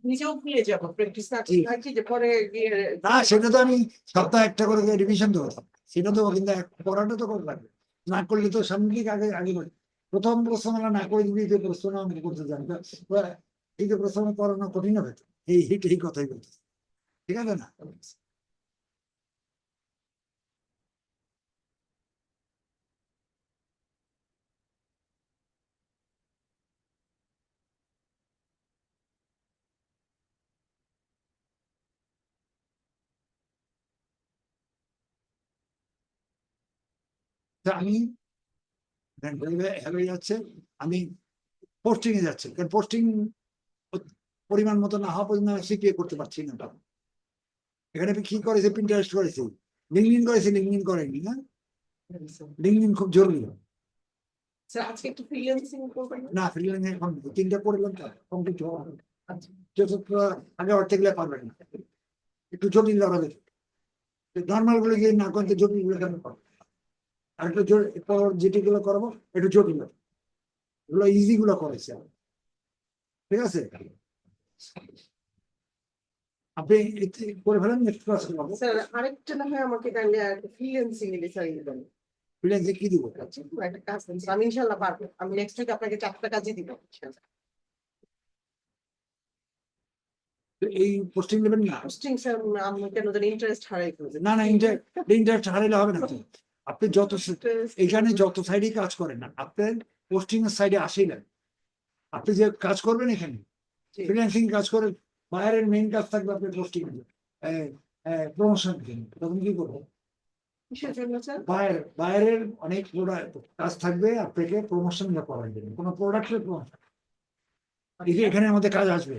নিজেও ভুলে যাবো প্র্যাকটিস না থাকি যে পরে গিয়ে না, সেটা তো আমি সপ্তাহে একটা করে রিভিশন দেবো, সেটা তো কিন্তু পড়াটা তো করে লাগবে, না করলে তো সামগ্রিক আগে আগে বাড়ে। প্রথম প্রশ্নমালা না করে যদি যে প্রশ্ন আমি করতে জানি এই যে প্রশ্ন পড়ানো কঠিন হবে তো, এই কথাই বলতে, ঠিক আছে না? তা আমি হয়ে যাচ্ছে, আমি পোস্টিং এ যাচ্ছি, কারণ পোস্টিং পরিমাণ মতো না হওয়া পর্যন্ত সিপিএ করতে পারছি না। এখানে কি করেছে, প্রিন্টারেস্ট করেছে, লিঙ্কডিন করেছে, লিঙ্কডিন করেনি না, লিঙ্কডিন খুব জরুরি। আজকে একটু ফ্রিল্যান্সিং করবেন না, ফ্রিল্যান্সিং এখন 3টা করলাম তো কমপ্লিট হওয়া, আগে অর্থে গেলে পারবেন না, একটু জটিল হবে, নর্মাল গুলো গিয়ে না করতে জটিল গুলো কেন করবো, আর একটু যেটি গুলো করবো একটু জটিল, এগুলো ইজি গুলো করেছে, ঠিক আছে? আপনি করে ফেলেন, নেক্সট ক্লাস করবো। স্যার আরেকটা না হয় আমাকে তাহলে ফ্রিল্যান্সিং এর বিষয়ে দিবেন। ফ্রিল্যান্সে কি দিব? একটা কাজ আমি ইনশাআল্লাহ পারবো, আমি নেক্সট উইক আপনাকে 4টা কাজই দিব ইনশাআল্লাহ। এই পোস্টিং নেবেন না? পোস্টিং স্যার আমি কেন জানি ইন্টারেস্ট হারাই ফেলছি। না না, ইন্টারেস্ট হারাইলে হবে না তো। আপনি যত এখানে যত সাইডে কাজ করেন না, আপনার পোস্টিং এর সাইডে আসেই না, আপনি যে কাজ করবেন এখানে ফ্রিল্যান্সিং কাজ করেন, বাইরের মেইন কাজ থাকবে আপনার পোস্টিং প্রমোশন, তখন কি করবো? কিসের জন্য স্যার? বাইরের অনেক কাজ থাকবে আপনাকে প্রমোশন করার জন্য, কোনো প্রোডাক্টের প্রমোশন, এখানে আমাদের কাজ আসবে,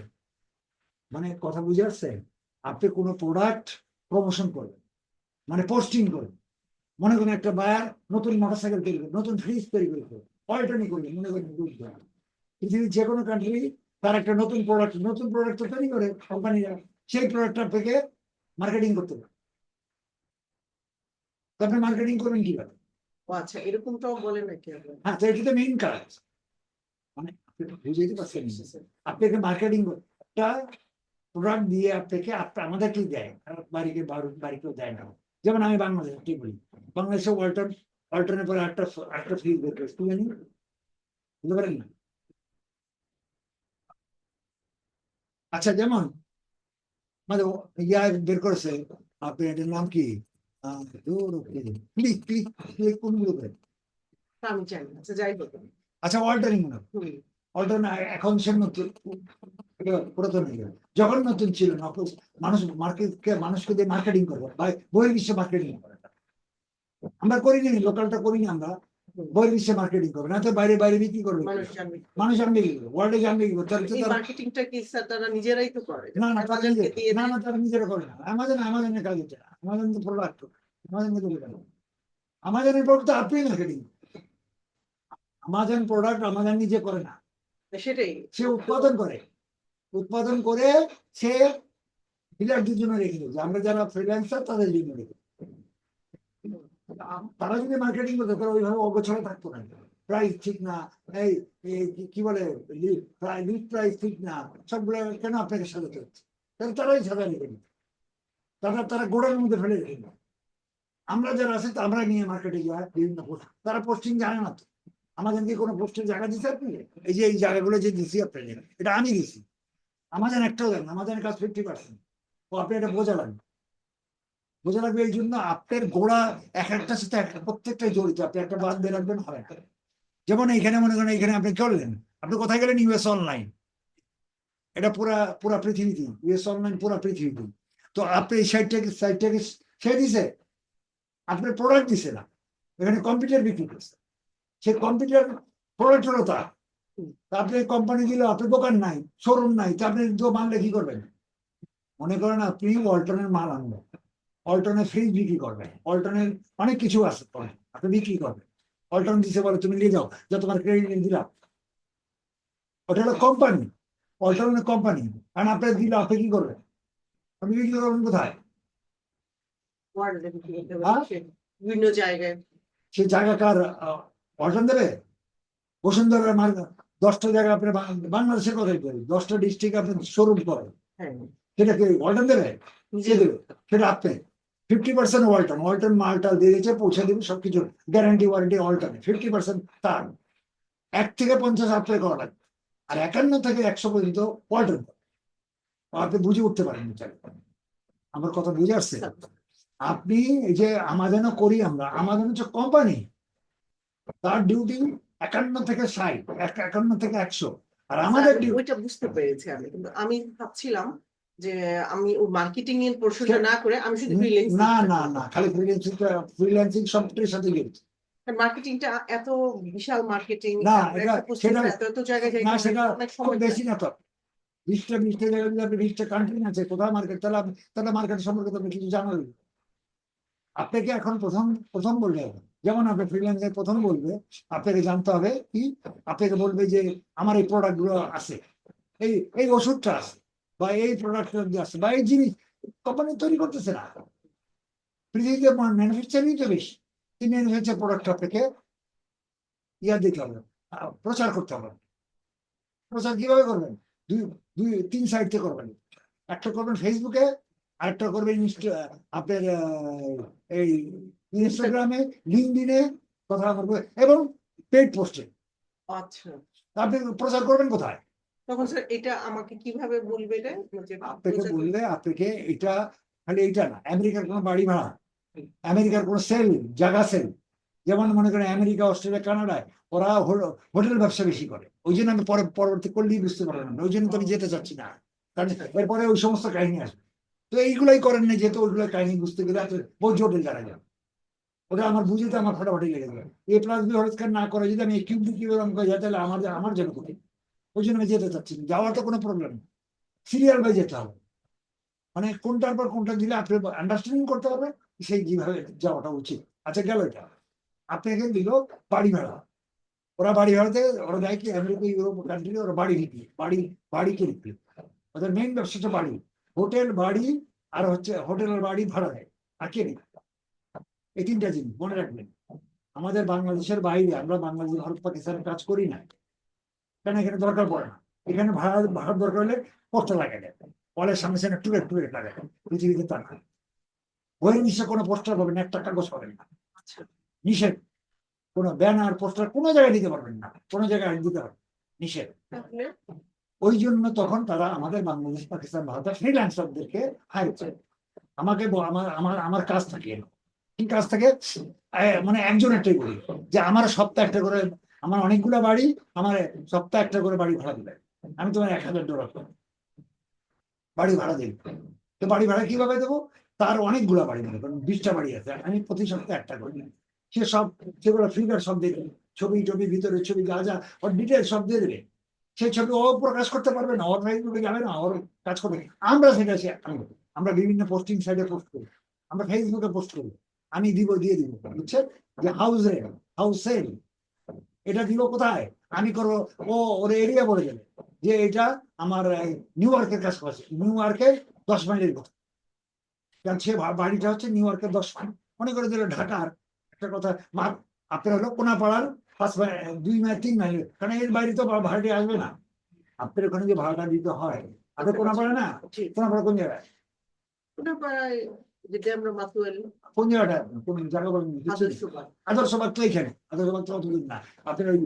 মানে কথা বুঝে আসছে? আপনি কোনো প্রোডাক্ট প্রমোশন করবেন, মানে পোস্টিং করবেন, মনে করেন একটা বায়ার নতুন মোটরসাইকেল তৈরি করবে, নতুন ফ্রিজ তৈরি করবে, অল্টারনি করবে, মনে করেন পৃথিবীর যে কোনো কান্ট্রি তার একটা নতুন প্রোডাক্ট তৈরি করে কোম্পানিরা, সেই প্রোডাক্টটা থেকে মার্কেটিং করতে পারে, তো আপনি মার্কেটিং করবেন কিভাবে? ও আচ্ছা, এরকমটাও বলে নাকি? হ্যাঁ, তো এটা তো মেইন কাজ, মানে আপনি বুঝাইতে পারছেন, আপনাকে মার্কেটিং একটা প্রোডাক্ট দিয়ে আপনাকে আমাদেরকে দেয়, বাড়িকেও দেয় না। যেমন আমি বাংলাদেশে কি বলি, বাংলাদেশে অল্টারনের পরে একটা ফ্রিজ বের করেছে, তুমি জানি বুঝতে পারেন না? আচ্ছা, যেমন মানে ইয়া বের করেছে, আপনি এটার নাম কি, ক্লিক ক্লিক ক্লিক কোন গ্রুপে? আমি জানি না, আচ্ছা যাই হোক। আচ্ছা, অল্টারিং না, অল্টার এখন সে নতুন, পুরাতন হয়ে গেল, যখন নতুন ছিল না, মানুষ মানুষকে দিয়ে মার্কেটিং করবো, বহির্বিশ্বে মার্কেটিং করে, আমরা করিনি, লোকালটা করিনি, আমরা বহির্বিশ্বে মার্কেটিং করবো, না তো বাইরে বাইরে বিক্রি করবে, মানুষ জানবে কি করবে, ওয়ার্ল্ডে জানবে কি করবে, এই মার্কেটিংটা কি স্যার তারা নিজেরাই তো করে? না না, তারা নিজেরা করে না, আমাজনের কাজ এটা, আমাজন তো প্রোডাক্ট, আমাজন তো আমাজনের প্রোডাক্ট আপনি মার্কেটিং, আমাজন প্রোডাক্ট আমাজন নিজে করে না, সেটাই সে উৎপাদন করে সে ডিলারদের জন্য রেখে দেবে, আমরা যারা ফ্রিল্যান্সার তাদের জন্য রেখে, তারা যদি মার্কেটিং করতে পারে ওইভাবে অগোছালো থাকতো না, প্রাইস ঠিক না, এই কি বলে লিড প্রাইস ঠিক না, সবগুলো কেন আপনাকে সাজাতে হচ্ছে, তারাই সাজা রেখে দিত, তারা গোড়ার মধ্যে ফেলে রেখে দিত, আমরা যারা আছে আমরা নিয়ে মার্কেটে যাই বিভিন্ন পোস্ট, তারা পোস্টিং জানে না তো, আমাদেরকে কোনো পোস্টের জায়গা দিচ্ছে আপনি, এই যে এই জায়গাগুলো যে দিচ্ছি আপনাকে, এটা আমি দিচ্ছি, আমাদের একটাও দেন, আমাদের কাজ 50%, ও আপনি এটা বোঝা লাগবে এই জন্য আপনার গোড়া এক একটার সাথে প্রত্যেকটাই জড়িত, আপনি একটা বাদ দিয়ে রাখবেন হবে। যেমন এইখানে মনে করেন, এখানে আপনি করলেন, আপনি কোথায় গেলেন, ইউএস অনলাইন, এটা পুরা পৃথিবীতে, ইউএস অনলাইন পুরা পৃথিবীতে, তো আপনি এই সাইটটাকে সে দিছে, আপনার প্রোডাক্ট দিছে না, এখানে কম্পিউটার বিক্রি করছে, সে কম্পিউটার প্রোডাক্ট হলো তার, আপনি কোম্পানি দিলে আপনার দোকান নাই, শোরুম নাই, তো আপনি মানলে কি করবেন? মনে করেন আপনি অল্টনের মাল আনবেন, অল্টনের ফ্রিজ বিক্রি করবেন, অল্টনের অনেক কিছু আছে, আপনি বিক্রি করবেন, অল্টন দিতে বলে তুমি নিয়ে যাও, যা তোমার ক্রেডিট দিলাম, ওটা হলো কোম্পানি, অল্টনের কোম্পানি, কারণ আপনার দিলে আপনি কি করবেন, আপনি বিক্রি করবেন কোথায়? বিভিন্ন জায়গায়। সে জায়গা কার অল্টন দেবে? বসুন্ধরা মার্গ 10টা জায়গায় আপনি বাংলাদেশের কথাই বলি, 10টা ডিস্ট্রিক্ট আপনি শোরুম করেন, হ্যাঁ, সেটা কি ওয়ালটন দেবে? নিজে কে দেবে? সেটা আপনি 50% ওয়ালটন, ওয়ালটন মালটাল দিয়ে দিয়েছে, পৌঁছে দেবে সবকিছু, গ্যারান্টি ওয়ারেন্টি ওয়ালটনে, 50% তার। 1 থেকে 50 আপনার করা লাগবে, আর 51 থেকে 100 পর্যন্ত ওয়ালটন। আপনি বুঝে উঠতে পারেন বিচার, আমার কথা বুঝে আসছে? আপনি এই যে আমাদেরও করি আমরা, আমাদের হচ্ছে কোম্পানি, তার ডিউটি 51 থেকে 60, 51 থেকে 100, আর আমাদের ডিউটি ওইটা বুঝতে পেরেছি আমি, কিন্তু আমি ভাবছিলাম যে আমি ওই মার্কেটিং এর পোর্শনটা না করে আমি শুধু ফ্রিল্যান্সিং। না না না, খালি ফ্রিল্যান্সিং সফটওয়্যারের সাথে জড়িত। মার্কেটিংটা এত বিশাল মার্কেটিং, না তারপরে এটা একটা পোস্টিং সেটা এত এত জায়গায় যাইতে না, হবে, সেটা অনেক খুব সময় বেশি না তো। 20টা জায়গায় যদি আপনি 20টা কান্ট্রি আছে, কোথাও মার্কেট, তাহলে তাহলে মার্কেট সম্পর্কে তো আপনি কিছু জানাবেন। আপনাকে এখন প্রথম প্রথম বলবে, যেমন আপনি ফ্রিল্যান্সে প্রথম বলবে, আপনাকে জানতে হবে কি, আপনাকে বলবে যে আমার এই প্রোডাক্ট গুলো আছে, এই এই ওষুধটা আছে, বা এই প্রোডাক্টটা আছে, বা এই জিনিস কোম্পানি তৈরি করতেছে না, পৃথিবীতে ম্যানুফ্যাকচারিং তো বেশি, এই ম্যানুফ্যাকচার প্রোডাক্ট আপনাকে ইয়া দিতে হবে, প্রচার করতে হবে। প্রচার কিভাবে করবেন? দুই দুই তিন সাইড থেকে করবেন। একটা করবেন ফেসবুকে, আরেকটা করবেন আপনার এই ইনস্টাগ্রামে, লিঙ্কডিনে কথা বলবে, এবং পেড পোস্টে। আচ্ছা, আপনি প্রচার করবেন কোথায়? তখন স্যার এটা আমাকে কিভাবে বলবে এটা, যে আপনাকে প্রচার বললে, আপনাকে এটা খালি এইটা না, আমেরিকার কোনো বাড়ি ভাড়া, আমেরিকার কোনো সেল, জায়গা সেল, যেমন মনে করেন আমেরিকা, অস্ট্রেলিয়া, কানাডায় ওরা হোটেল ব্যবসা বেশি করে, ওই জন্য আমি পরবর্তী করলেই বুঝতে পারবেন না, ওই জন্য তো আমি যেতে চাচ্ছি না, কারণ এরপরে ওই সমস্ত কাহিনী আসবে। তো এইগুলাই করেন না, যেহেতু ওইগুলো কাহিনী বুঝতে গেলে বহু জটিল দাঁড়া যাবে, ওটা আমার বুঝিতে আমার ফাটাফাটি লেগে যাবে। A+B হোল স্কয়ার না করে যদি আমি কিউব অঙ্ক যাই, তাহলে আমার জন্য করি, ওই জন্য আমি যেতে চাচ্ছি না, যাওয়ার তো কোনো প্রবলেম নেই, সিরিয়াল বাই যেতে হবে, মানে কোনটার পর কোনটা দিলে আপনি আন্ডারস্ট্যান্ডিং করতে পারবেন, সেই যেভাবে যাওয়াটা উচিত। আচ্ছা, গেল এটা। আপনাকে দিল বাড়ি ভাড়া, ওরা বাড়ি ভাড়াতে, ওরা দেয় কি আমেরিকা, ইউরোপ কান্ট্রি, ওরা বাড়ি বিক্রি, বাড়ি কে বিক্রি, ওদের মেইন ব্যবসা হচ্ছে বাড়ি, হোটেল, বাড়ি, আর হচ্ছে হোটেল আর বাড়ি ভাড়া দেয়, আর কে নেই। এই 3টা জিনিস মনে রাখবেন। আমাদের বাংলাদেশের বাইরে, আমরা বাংলাদেশ, ভারত, পাকিস্তানে কাজ করি না, কেন? এখানে দরকার পড়ে না, এখানে ভাড়ার দরকার হলে পোস্টার লাগাই দেয়, কলের সামনে সামনে টুলেট লাগাই দেয়, পৃথিবীতে তা না। বইয়ের নিচে কোনো পোস্টার পাবেন না, একটা কাগজ পাবেন না, আচ্ছা, নিষেধ। কোনো ব্যানার, পোস্টার কোনো জায়গায় দিতে পারবেন না, কোনো জায়গায় দিতে পারবেন, নিষেধ। তাহলে ওই জন্য তখন তারা আমাদের বাংলাদেশ, পাকিস্তান, ভারতের ফ্রিল্যান্সারদেরকে হায়ার করে। আমাকে আমার আমার আমার কাজ থাকে, কি কাজ থাকে, মানে একজন একটাই বলি, যে আমার সপ্তাহে একটা করে, আমার অনেকগুলো বাড়ি, আমার সপ্তাহে একটা করে বাড়ি ভাড়া দিবে, আমি তোমার $1000 বাড়ি ভাড়া দিই। তো বাড়ি ভাড়া কিভাবে দেবো? তার অনেকগুলো বাড়ি দেবে, কারণ 20টা বাড়ি আছে, আমি প্রতি সপ্তাহে একটা করে দিই। সে সব, সেগুলো ফিগার সব দিয়ে দেবে, ছবি টবি, ভিতরে ছবি, যা যা ওর ডিটেল সব দিয়ে দেবে। সেই ছবি ও প্রকাশ করতে পারবে না, ওর ফেসবুকে যাবে না, ওর কাজ করবে। আমরা সেটা আমরা বিভিন্ন পোস্টিং সাইটে পোস্ট করি, আমরা ফেসবুকে পোস্ট করি, আমি দিয়ে দিব, বুঝছেন? যে হাউস সেল, এটা দিব কোথায়, আমি করবো, ও ওর এরিয়া বলে দেবে যে এটা আমার নিউ ইয়র্কের কাছে আছে, নিউ ইয়র্কের 10 মাইলের কথা, কারণ সে বাড়িটা হচ্ছে নিউ ইয়র্কের 10 মাইল, মনে করে দিল ঢাকার একটা কথা, আপনার হলো কোনাপাড়ার 5 মাইল, 2 মাইল, 3 মাইল, কারণ এর বাইরে তো ভাড়াটি আসবে না, আপনার ওখানে যে ভাড়াটা দিতে হয়, আপনার কোনাপাড়া না, কোনাপাড়া কোন জায়গায়, ওটা প্রায়, যেটা আমরা মাতুয়াল কোন জায়গাটা, কোন জায়গা বলেন? আদর্শবাদ। আদর্শবাদ তো এখানে, আদর্শবাদ তো অতদূর না, আপনার ওই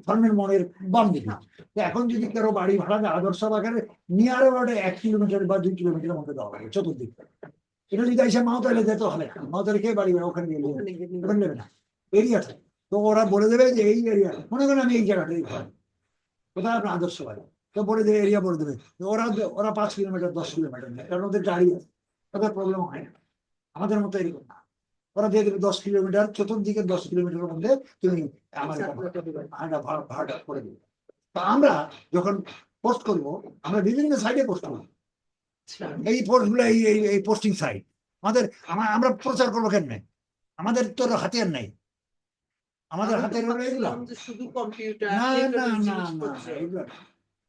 ফার্মের মোড়ের বাম দিকে। তো এখন যদি কারো বাড়ি ভাড়া দেয় আদর্শবাগের নিয়ার অ্যাবাউট 1 কিলোমিটার বা 2 কিলোমিটারের মধ্যে দেওয়া হবে, চতুর্দিক। এটা যদি এসে মাওতালে যেতে হবে, মাওতালে খেয়ে বাড়ি ওখানে গেলে ওখানে নেবে না, এরিয়া থাকে। তো ওরা বলে দেবে যে এই এরিয়া, মনে করেন আমি এই জায়গাটাই ভাড়া, কোথায় আপনার আদর্শবাদ, তো বলে দেবে, এরিয়া বলে দেবে, ওরা ওরা 5 কিলোমিটার 10 কিলোমিটার নেয়, কারণ ওদের গাড়ি আছে, তাদের প্রবলেম হয় না। আমাদের মতো এরকম না, ওরা দিয়ে দেবে 10 কিলোমিটার, চতুর্দিকে 10 কিলোমিটারের মধ্যে তুমি আমার ভাড়াটা করে দেবে। তো আমরা যখন পোস্ট করব, আমরা বিভিন্ন সাইডে পোস্ট করবো, এই পোস্টগুলো, এই পোস্টিং সাইট আমাদের, আমরা প্রচার করবো কেন? আমাদের তো হাতিয়ার নাই, আমাদের আমি তো হাতের হলো এগুলো। ভাবছিলাম যে শুধু কম্পিউটার, না না ইলেকট্রনিক্স না না, জিনিসপত্র। এগুলো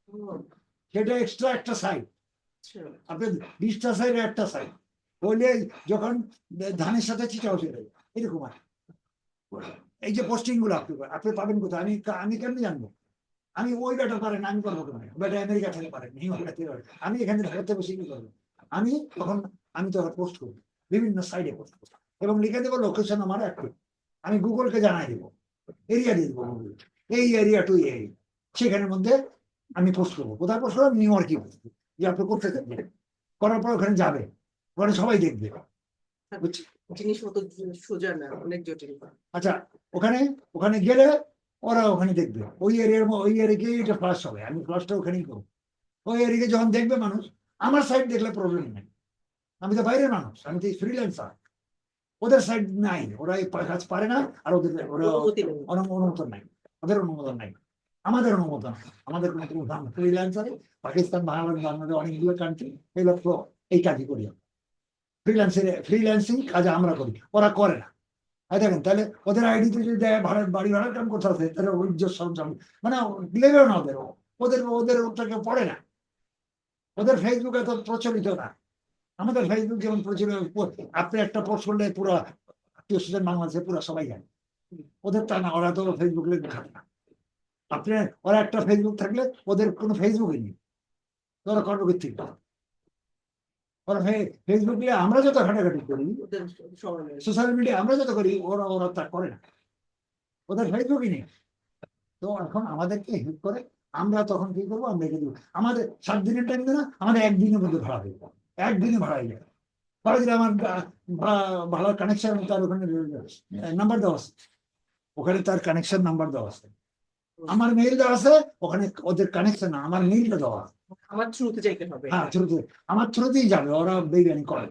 ও, সেটা এক্সট্রা একটা সাইট, আচ্ছা, আপনার 20টা সাইডে একটা সাইট বলে, যখন ধানের সাথে চিটা উঠে দেয়, এরকম আর এই যে পোস্টিং গুলো আপনি পাবেন কোথায়? আমি কেমনি জানবো? আমি ওই বেটা পারেন, আমি করবো কেন? বেটা আমেরিকা থেকে পারেন, নিউইয়র্ক থেকে পারেন। আমি এখানে ঘরে বসে কি করবো? আমি তখন আমি তখন পোস্ট করবো, বিভিন্ন সাইডে পোস্ট করবো এবং লিখে দেবো লোকেশন আমার একটু। আমি গুগলকে জানাই দেবো, এরিয়া দিয়ে দেবো গুগল, এই এরিয়া টু এই, সেখানের মধ্যে আমি পোস্ট করবো। কোথায় পোস্ট করবো? নিউ ইয়র্কে পোস্ট করবো, যে আপনি করতে চান, করার পর ওখানে যাবে, ওখানে সবাই দেখবে, বুঝছি? জিনিস মতো সোজা না, অনেক জটিল। আচ্ছা, ওখানে ওখানে গেলে ওরা ওখানে দেখবে, ওই এরিয়ার ওই এরিয়াকে এটা ফ্লাশ হবে, আমি ফ্লাশটা ওখানেই করবো। ওই এরিয়াকে যখন দেখবে মানুষ, আমার সাইড দেখলে প্রবলেম নেই, আমি তো বাইরের মানুষ, আমি তো ফ্রিল্যান্সার, ওদের সাইড নাই, ওরা এই কাজ পারে না, আর ওদের ওরা অনুমতি নেই। অনুমোদন নাই, ওদের অনুমোদন নাই, আমাদের অনুমোদন আছে। আমাদের কোনো ফ্রিল্যান্সারে পাকিস্তান, বাংলাদেশ অনেকগুলো কান্ট্রি এই লোক এই কাজই করি, ফ্রিল্যান্সিং কাজ আমরা করি, ওরা করে না। দেখেন তাহলে ওদের আইডিতে যদি দেয় ভাড়া, বাড়ি ভাড়ার কাম করতে আছে, তাহলে ইজ্জত সরঞ্জাম মানে লেবেও না, ওদের ওদের ওদের ওটাকে পড়ে না, ওদের ফেসবুক এত প্রচলিত না। আমাদের ফেসবুক যেমন প্রচলিত, আপনি একটা পোস্ট করলে পুরো আত্মীয় স্বজন বাংলাদেশে পুরো সবাই জানে। ওদের তা না, ওরা তো ফেসবুক লিঙ্ক ঘাটে না। আপনি ওরা একটা ফেসবুক থাকলে ওদের কোনো ফেসবুকই নেই, ওরা কর্মভিত্তিক। ওরা ফেসবুক নিয়ে আমরা যত ঘাটাঘাটি করি, ওদের সময় নেই। সোশ্যাল মিডিয়া আমরা যত করি, ওরা ওরা তা করে না, ওদের ফেসবুকই নেই। তো এখন আমাদেরকে হেল্প করে, আমরা তখন কি করবো? আমরা রেখে দেবো, আমাদের 7 দিনের টাইম দেয় না, আমাদের একদিনের মধ্যে ভাড়া হয়ে যাবে, একদিনে ভাড়া হয়ে যাবে। ভাড়া দিলে আমার ভালো কানেকশন, তার ওখানে নাম্বার দেওয়া আছে, ওখানে তার কানেকশন নাম্বার দেওয়া আছে, আমার মেইল দেওয়া আছে, ওখানে ওদের কানেকশন, আমার মেইলটা দেওয়া আছে। আমার থ্রুতে যাইতে হবে। হ্যাঁ, থ্রুতে, আমার থ্রুতেই যাবে, ওরা বেইমানি করে,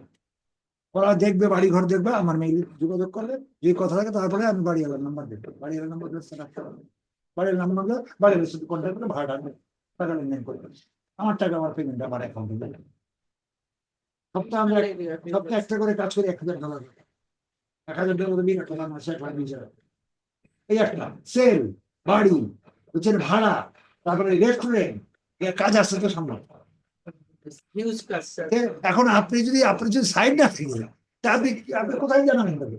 ওরা দেখবে, বাড়ি ঘর দেখবে, আমার মেইল যোগাযোগ করবে, যদি কথা থাকে তারপরে আমি বাড়িওয়ালার নাম্বার দেবো, বাড়িওয়ালার নাম্বার বাড়ির নাম্বার, বাড়ির সাথে কন্ট্যাক্ট করে ভাড়াটা টাকা লেনদেন করবে, আমার টাকা, আমার পেমেন্ট আমার অ্যাকাউন্টে যাবে। সপ্তাহে আমরা সপ্তাহে একটা করে কাজ করি, $1000, $1000 বিল একটা মাসে 1,20,000। এই একটা সেল, বাড়ি, হচ্ছে ভাড়া, তারপরে রেস্টুরেন্ট, কাজ আসছে তো সামনে। হিউজ কাজ স্যার। এখন আপনি যদি সাইড না থাকে, তা আপনি কোথায় জানাবেন তাকে?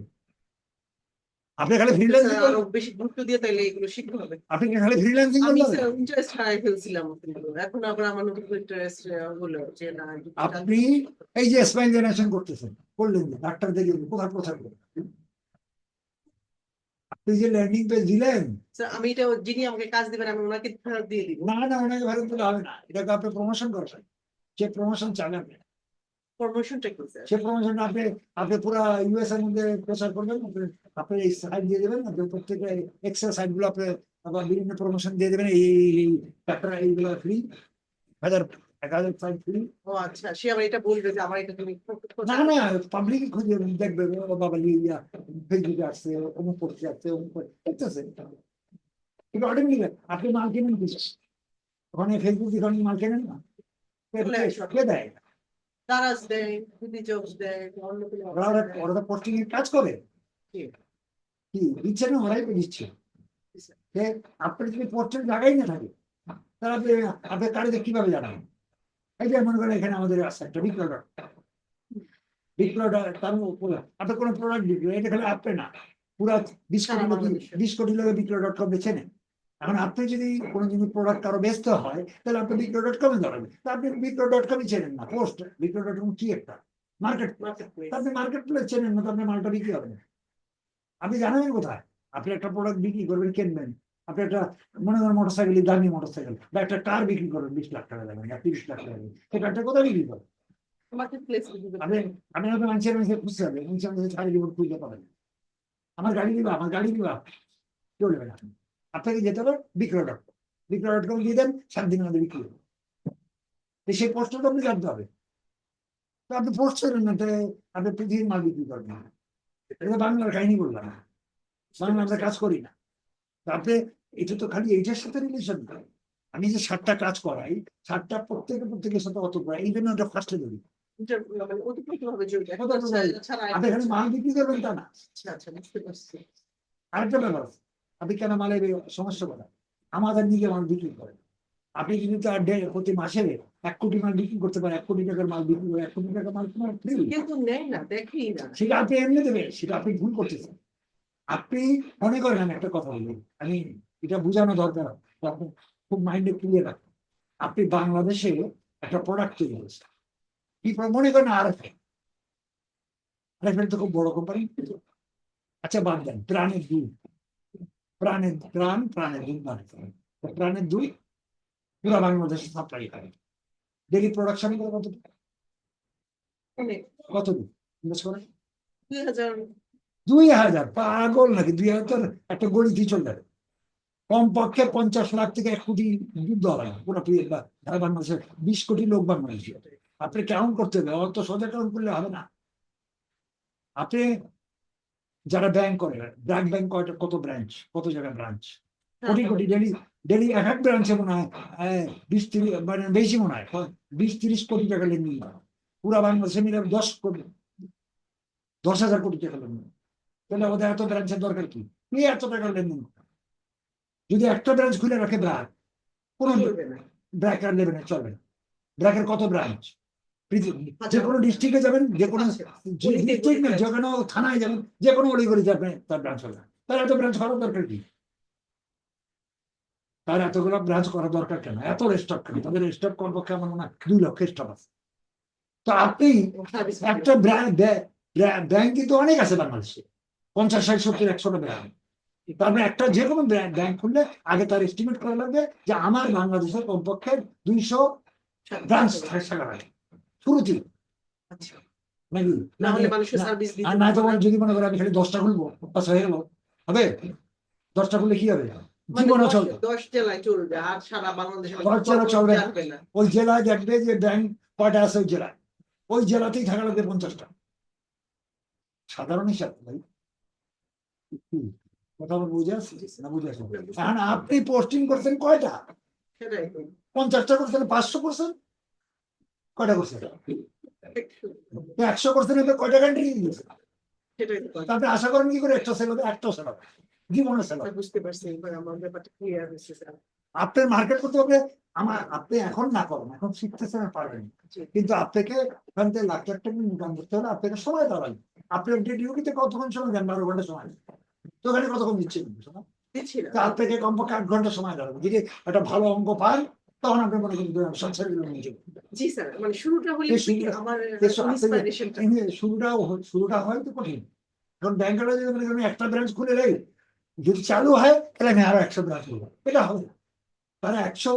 আপনি খালি ফ্রিল্যান্সিং আরো বেশি গুরুত্ব দিয়ে তাইলে এগুলো শিখতে হবে। আপনি কি খালি ফ্রিল্যান্সিং আমি করবেন? ইন্টারেস্ট হারাই ফেলছিলাম, কিন্তু এখন আবার আমার নতুন ইন্টারেস্ট হলো যে না, আপনি এই যে স্পাইন জেনারেশন করতেছেন, করলেন যে ডাক্তার দেখে কোথায় কোথায় করবেন? আপনি যে ল্যান্ডিং পেজ দিলেন, স্যার আমি এটা যিনি আমাকে কাজ দিবেন আমি ওনাকে ফেরত দিয়ে দিব। না না, ওনাকে ভারত দিলে হবে না, এটাকে আপনি প্রমোশন করবেন, যে প্রমোশন চালান, প্রমোশনটা কি স্যার? সে প্রমোশন আপনি আপনি পুরো ইউএস এর মধ্যে প্রচার করবেন, আপনি এই সাইট দিয়ে দেবেন, আপনি প্রত্যেকটা এক্সট্রা সাইট গুলো আপনি আবার বিভিন্ন প্রমোশন দিয়ে দেবেন, এই ডাক্তার এইগুলো ফ্রি, 1000 সাইট ফ্রি। ও আচ্ছা, সে আবার এটা বলবে যে আমার এটা তুমি না না, পাবলিক খুঁজে দেখবে, ও বাবা ইয়া ফেসবুকে আসছে, অমুক করতে আসছে, অমুক দেখতেছে, কিন্তু অটোমেটিক আপনি মাল কেনেন কিছু, ওখানে ফেসবুক যখন মাল কেনেন না, কে দেয়? তারা দেয়, দিদি জবস দেয়, অন্য কোনো ওরা তো পোস্টিং এর কাজ করে, জি। কি দিচ্ছে না, ওরাই তো দিচ্ছে। জি, যে আপনি যদি পোস্টের জায়গায় না থাকে, তাহলে আপনি কারিতে কিভাবে জানাবেন? এই যে মনে করেন এখানে আমাদের আছে একটা বিগ প্রোডাক্ট, তার উপরে আপনি কোনো প্রোডাক্ট বিক্রি, এটা খালি আপনি না, পুরো 20 কোটি লোক, 20 কোটি লোকের বিক্রয়.com বেছে নেন। এখন আপনি যদি কোনো জিনিস প্রোডাক্ট কারো ব্যস্ত হয়, তাহলে আপনি বিক্রয়.com ধরবেন, আপনি বিক্রয়.com চেনেন না, পোস্ট বিক্রয়.com কি একটা মার্কেট, মার্কেটপ্লেস। আপনি মার্কেট প্লেস চেনেন না, তো আপনি মালটা বিক্রি হবে না। আপনি জানাবেন কোথায়? আপনি একটা প্রোডাক্ট বিক্রি করবেন, কিনবেন, আপনি একটা মনে করেন মোটরসাইকেল, দামি মোটরসাইকেল বা একটা কার বিক্রি করবেন 20 লাখ টাকা দামের, 30 লাখ টাকা দামের, সেই কারটা কোথায় বিক্রি করবেন? মার্কেটপ্লেস। আপনি আপনি হয়তো মানুষের খুঁজতে হবে, মানুষের সারি জীবন খুঁজতে পাবেন, আমার গাড়ি দিবা, চলবে না, আপনাকে যেতে হবে বিক্রয়.com দিয়ে দেন, 7 দিনের মধ্যে বিক্রি হবে। সেই পোস্টটা তো আপনি জানতে হবে, তো আপনি পোস্ট করেন না, আপনি পৃথিবীর মাল বিক্রি করবেন না, এটা বাংলার কাহিনী বললাম না, বাংলা আমরা কাজ করি না। আপনি এটা তো খালি এইটার সাথে রিলেশন না, আমি যে 7টা কাজ করাই, 7টা প্রত্যেকের সাথে অত প্রায়, এই জন্য ওটা ফার্স্টে ধরি। মানে ওতপ্রোতভাবে জড়িত। ছাড়া আপনি এখানে মাল বিক্রি করবেন তা না। আচ্ছা আচ্ছা, বুঝতে পারছি। আরেকটা ব্যাপার আছে, আপনি কেন মালের সমস্যা করেন, আমাদের নিজে মাল বিক্রি করেন, আপনি যদি তার প্রতি মাসে 1 কোটি মাল বিক্রি করতে পারেন, 1 কোটি টাকার মাল বিক্রি করে 1 কোটি টাকা মাল তোমার ফ্রি, কিন্তু নেই না, দেখেই না। সেটা আপনি এমনি দেবেন, সেটা আপনি ভুল করতেছেন। আপনি মনে করেন, আমি একটা কথা বলি, আমি এটা বোঝানো দরকার, আপনি খুব মাইন্ডে ক্লিয়ার রাখেন। আপনি বাংলাদেশে একটা প্রোডাক্ট তৈরি করেছেন, কি মনে করেন আরএফএল, আরএফএল তো খুব বড় কোম্পানি। আচ্ছা বাদ দেন, প্রাণের দুধ, প্রাণের দুধ বাদ দেন। প্রাণের দুধ পুরো বাংলাদেশে সাপ্লাই করে, ডেলি প্রোডাকশন করে কত, অনেক কত দুধ ইনভেস্ট করে? 2000 2000, পাগল নাকি? 2000 তো একটা গণিতই চলে যাবে। কমপক্ষে 50 লাখ থেকে 1 কোটি দুধ দেওয়া হয় পুরোপুরি বাংলাদেশে, 20 কোটি লোক বাংলাদেশে। আপনি কাউন্ট করতে হবে, অত সোজা কাউন্ট করলে হবে না। আপনি যারা ব্যাংক করে, ব্যাংক কত ব্রাঞ্চ, কত জায়গায় branch, crore crore daily, daily এক এক ব্রাঞ্চে মনে হয় 20-30, মানে বেশি মনে হয় 20-30 কোটি টাকা লেনদেন হয়। পুরা বাংলাদেশে মিলে 10,000 কোটি টাকা লেনদেন। তাহলে ওদের এত ব্রাঞ্চের দরকার কি? এত টাকা লেনদেন যদি একটা ব্রাঞ্চ খুলে রাখে ব্র্যাক, কোনো চলবে না। ব্র্যাকের নেবে না, চলবে না। ব্র্যাকের কত ব্রাঞ্চ? যে কোনো ডিস্ট্রিক্টে যাবেন, যে কোনো ডিস্ট্রিক্ট না, যে কোনো থানায় যাবেন, যে কোনো অলিগলি যাবেন, তার ব্রাঞ্চ হবে। তার এত ব্রাঞ্চ করার দরকার কি? তার এতগুলো ব্রাঞ্চ করার দরকার কেন? এত স্টক কেন? তাদের স্টক কমপক্ষে আমার মনে হয় 2 লক্ষ স্টক আছে। তো আপনি একটা ব্যাংক কিন্তু অনেক আছে বাংলাদেশে, 50, 60, 70, 100টা ব্যাংক। তারপরে একটা যে কোনো ব্যাংক খুললে আগে তার এস্টিমেট করা লাগবে যে আমার বাংলাদেশে কমপক্ষে 200 ব্রাঞ্চ থাকা লাগে শুরুতেই, আচ্ছা, নাকি? না হলে মানুষের সার্ভিস দিতে আর না তো পারবে না। যদি মনে করে আমি খালি 10টা খুলবো, বাস হয়ে গেল, হবে? 10টা খুললে কি হবে? মানে জীবনও 10 চলবে, 10 জেলায় চলবে, আর সারা বাংলাদেশে 10 জেলা চলবে না। জানবে না। ওই জেলায় দেখবে যে ব্যাংক কয়টা আছে ওই জেলায়, ওই জেলাতেই থাকা লাগবে 50টা। সাধারণ হিসাব ভাই। কথা বল, বুঝে আসছে না? বুঝে আসছে? এখন আপনি পোস্টিং করছেন কয়টা? সেটাই তো। 50টা করছেন, 500 করছেন, কয়টা করছেন? 100 করছেন, এবার কয়টা কান্ট্রি দিয়েছে? সেটাই তো কথা। তারপরে আশা করেন কি করে একটা সেল হবে? একটাও সেল হবে জীবনে সেল হবে। বুঝতে পারছি, এবার আমার ব্যাপারটা ক্লিয়ার হয়েছে স্যার। আপনার মার্কেট করতে হবে। আপনি এখন না করেন, এখন শিখতেছেন আর পারবেন, কিন্তু আপনাকে ওখান থেকে লাখ লাখ টাকা ইনকাম করতে হলে আপনাকে সময় দেওয়া লাগবে। আপনি ডিউটিতে কতক্ষণ সময় দেন? 12 ঘন্টা সময়। তো ওখানে কতক্ষণ দিচ্ছেন? দিচ্ছি না। তো আপনাকে কমপক্ষে 8 ঘন্টা সময় দেওয়া লাগবে। যদি একটা ভালো অঙ্ক পান, তখন আপনি মনে করেন সংসার জি স্যার, মানে শুরুটা হলে কি আমার ইন্সপিরেশনটা। শুরুটা হয় তো কঠিন। এখন ব্যাংকেরা যদি মনে করেন একটা ব্রাঞ্চ খুলে দেয়, যদি চালু হয় তাহলে আমি আরো 100 ব্রাঞ্চ খুলবো, এটা হবে না। তারা 100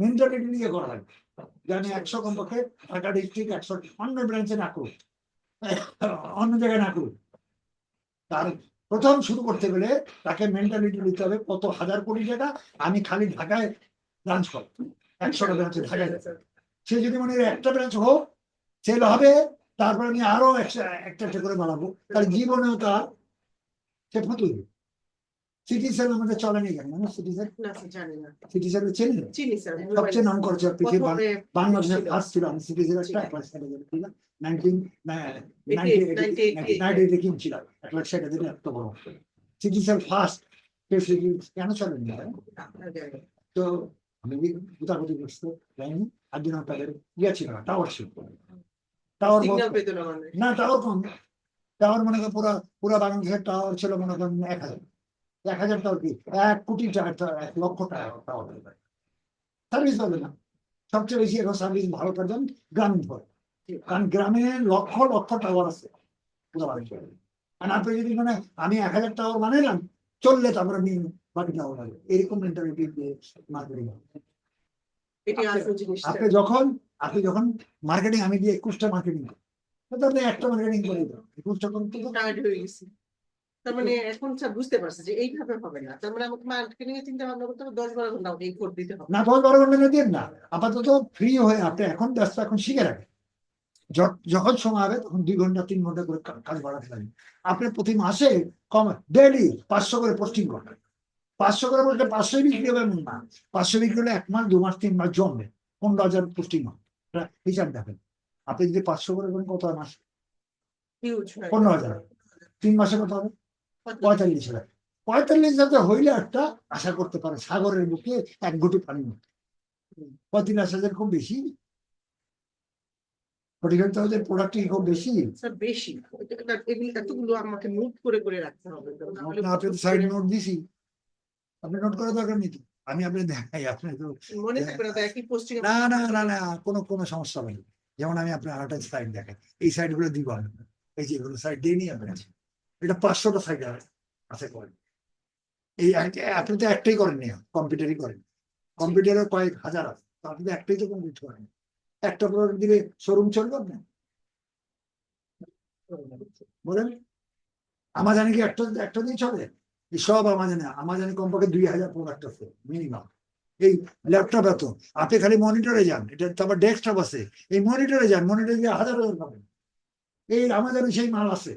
মেন্টালিটি নিয়ে করা লাগবে। জানি 100 কমপক্ষে ঢাকা ডিস্ট্রিক্ট 100 অন্য ব্রাঞ্চে না করুক, অন্য জায়গায় না করুক। তার প্রথম শুরু করতে গেলে তাকে মেন্টালিটি নিতে হবে কত হাজার কোটি টাকা আমি খালি ঢাকায় ব্রাঞ্চ করবো, 100টা ব্রাঞ্চে ঢাকায়। সে যদি মনে হয় একটা ব্রাঞ্চ হোক, সেল হবে, তারপর আমি আরো একটা একটা করে বাড়াবো, তার জীবনেও তার সে ফতুই। সিটি সেল আমাদের চলেনি কেন? মানে সিটি সেল, না স্যার, জানি না। সিটি সেল চেনেন? চিনি স্যার, সবচেয়ে নাম করেছে পৃথিবীর প্রথমে বাংলাদেশের ছিল। ফার্স্ট ছিল সিটি সেল, একটা 1998 কিনছিল 1,60,000 দিয়ে, এত বড় সিটি সেল ফার্স্ট। কেন চলেনি? তো আমি গুতাগুতি করতে যাইনি, আর দিন তাদের ইয়ে ছিল না, টাওয়ার ছিল, টাওয়ার সিগন্যাল পেত না মানে। না, টাওয়ার কম। টাওয়ার মনে করেন পুরা বাংলাদেশের টাওয়ার ছিল মনে করেন 1,000, 1,000 টাওয়ার কি 1 কোটি টাকা, 1 লক্ষ টাকা টাওয়ার। সার্ভিস হবে না। সবচেয়ে বেশি এখন সার্ভিস ভালো করবেন গ্রামীণ পরে, কারণ গ্রামে লক্ষ লক্ষ টাওয়ার আছে পুরো বাংলাদেশে। আর আপনি যদি মানে আমি 1,000 টাওয়ার বানাইলাম, চললে তারপরে আমি বাকি টাওয়ার লাগে, এরকম মেন্টালিটি মার্কেটিং। এটি আসল জিনিস আপনি যখন মার্কেটিং, আমি দিয়ে 21টা মার্কেটিং করি, আপনি একটা মার্কেটিং করে দাও, 21টা করতে তো টায়ার্ড হয়ে গেছি। তার মানে এখন স্যার বুঝতে পারছি যে এইভাবে হবে না, তার মানে আমাকে মার্কেটিং এর চিন্তা ভাবনা করতে হবে, 10-12 ঘন্টা আমাকে এই কোড দিতে হবে। না, 10-12 ঘন্টা দিন না, আপাতত ফ্রি হয়ে আপনি এখন ব্যস্ত, এখন শিখে রাখেন। যখন সময় হবে তখন 2 ঘন্টা 3 ঘন্টা করে কাজ বাড়াতে লাগবে। আপনি প্রতি মাসে কম ডেইলি 500 করে পোস্টিং করবেন। 500 করে বলতে 500 বিক্রি হবে এমন না, 500 বিক্রি হলে 1 মাস 2 মাস 3 মাস জমবে, 15,000 পোস্টিং হবে। হিসাব দেখেন, আপনি যদি 500 করে করেন কত মাস? হিউজ 15,000। 3 মাসে কত হবে? 45,000। 45,000 হইলে একটা আশা করতে পারে সাগরের বুকে 1 ঘুঁটু পানি। 45,000 খুব বেশি? 45,000 প্রোডাক্ট কি খুব বেশি? স্যার বেশি এগুলো এতগুলো আমাকে নোট করে করে রাখতে হবে, নাহলে না, আপনি তো সাইড নোট দিছি, আপনি নোট করার দরকার নেই তো। আমি আপনি দেখাই, আপনি তো মনে থাকবে না তো একই পোস্টিং। না না না না, কোনো সমস্যা নেই। যেমন আমি আপনার আরেকটা সাইড দেখাই, এই সাইড গুলো দিব আমি। এই যে এগুলো সাইড দিয়ে নিয়ে আপনার এটা 500টা সাইড আছে করেন। এই আপনি তো একটাই করেন নি, কম্পিউটারই করেন। কম্পিউটারে কয়েক হাজার আছে, তো আপনি তো একটাই তো কমপ্লিট করেন। একটা প্রোডাক্ট দিলে শোরুম চলবে আপনার? বলেন, আমাজানে কি একটা দিয়ে চলে? এই সব আমাজানে কমপক্ষে 2,000 প্রোডাক্ট আছে মিনিমাম। এই ল্যাপটপ এত, আপনি খালি মনিটরে যান, এটা তারপর ডেস্কটপ আছে, এই মনিটরে যান, মনিটরে গিয়ে হাজার হাজার পাবেন। এই আমাজানে সেই মাল আছে,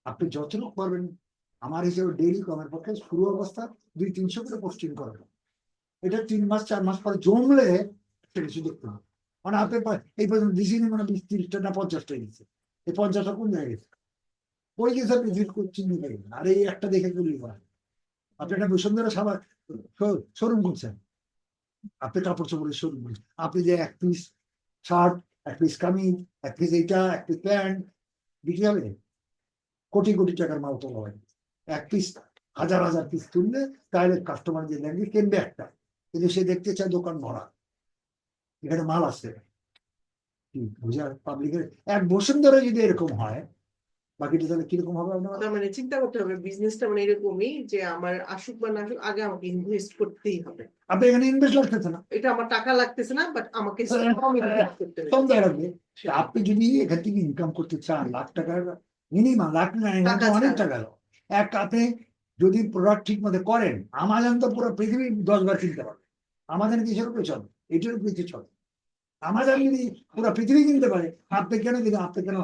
আপনি যতটুকু পারবেন। আমার হিসেবে ডেইলি কমের পক্ষে শুরু অবস্থা 200-300 করে পোস্টিং করেন। এটা 3 মাস 4 মাস পরে জমলে একটা কিছু দেখতে হবে। মানে আপনি এই পর্যন্ত দিছি মানে 20-30টা না 50টা দিচ্ছে, এই 50টা কোন জায়গায় গেছে? ওই গেছে আপনি চিহ্ন করেন, আর এই একটা দেখে গুলি করেন। আপনি একটা বসুন্ধরা সাবার শোরুম করছেন, আপনি কাপড় চোপড়ের শোরুম করছেন, আপনি যে এক পিস শার্ট, এক পিস কামিজ, এক পিস এইটা, এক পিস প্যান্ট বিক্রি হবে, কোটি কোটি টাকার মাল তোলা হয়। এক পিস হাজার হাজার পিস তুললে তাহলে কাস্টমার যে দেখবে কিনবে একটা, কিন্তু সে দেখতে চায় দোকান ভরা, এখানে মাল আছে। বুঝার পাবলিকের এক বসুন্ধরা যদি এরকম হয়, বাকিটা তাহলে কিরকম হবে আপনার? তার মানে চিন্তা করতে হবে বিজনেসটা মানে এরকমই যে আমার আসুক বা না আসুক আগে আমাকে ইনভেস্ট করতেই হবে। আপনি এখানে ইনভেস্ট লাগতেছে না, এটা আমার টাকা লাগতেছে না, বাট আমাকে strong invest করতে হবে। কম দেয় রাখবে। আপনি যদি এখান থেকে ইনকাম করতে চান লাখ টাকার, মিনিমাম লাখ না, এখানে তো টাকা অনেক ছাড়া। টাকা। এক আপনি যদি প্রোডাক্ট ঠিক মতো করেন, আমাজন তো পুরো পৃথিবী 10 বার কিনতে পারবে। আমাজন কিসের উপরে চলে? এটার উপরে চলে। আমাজন যদি পুরো পৃথিবী কিনতে পারে, আপনি কেন দিলেন? আপনি কেন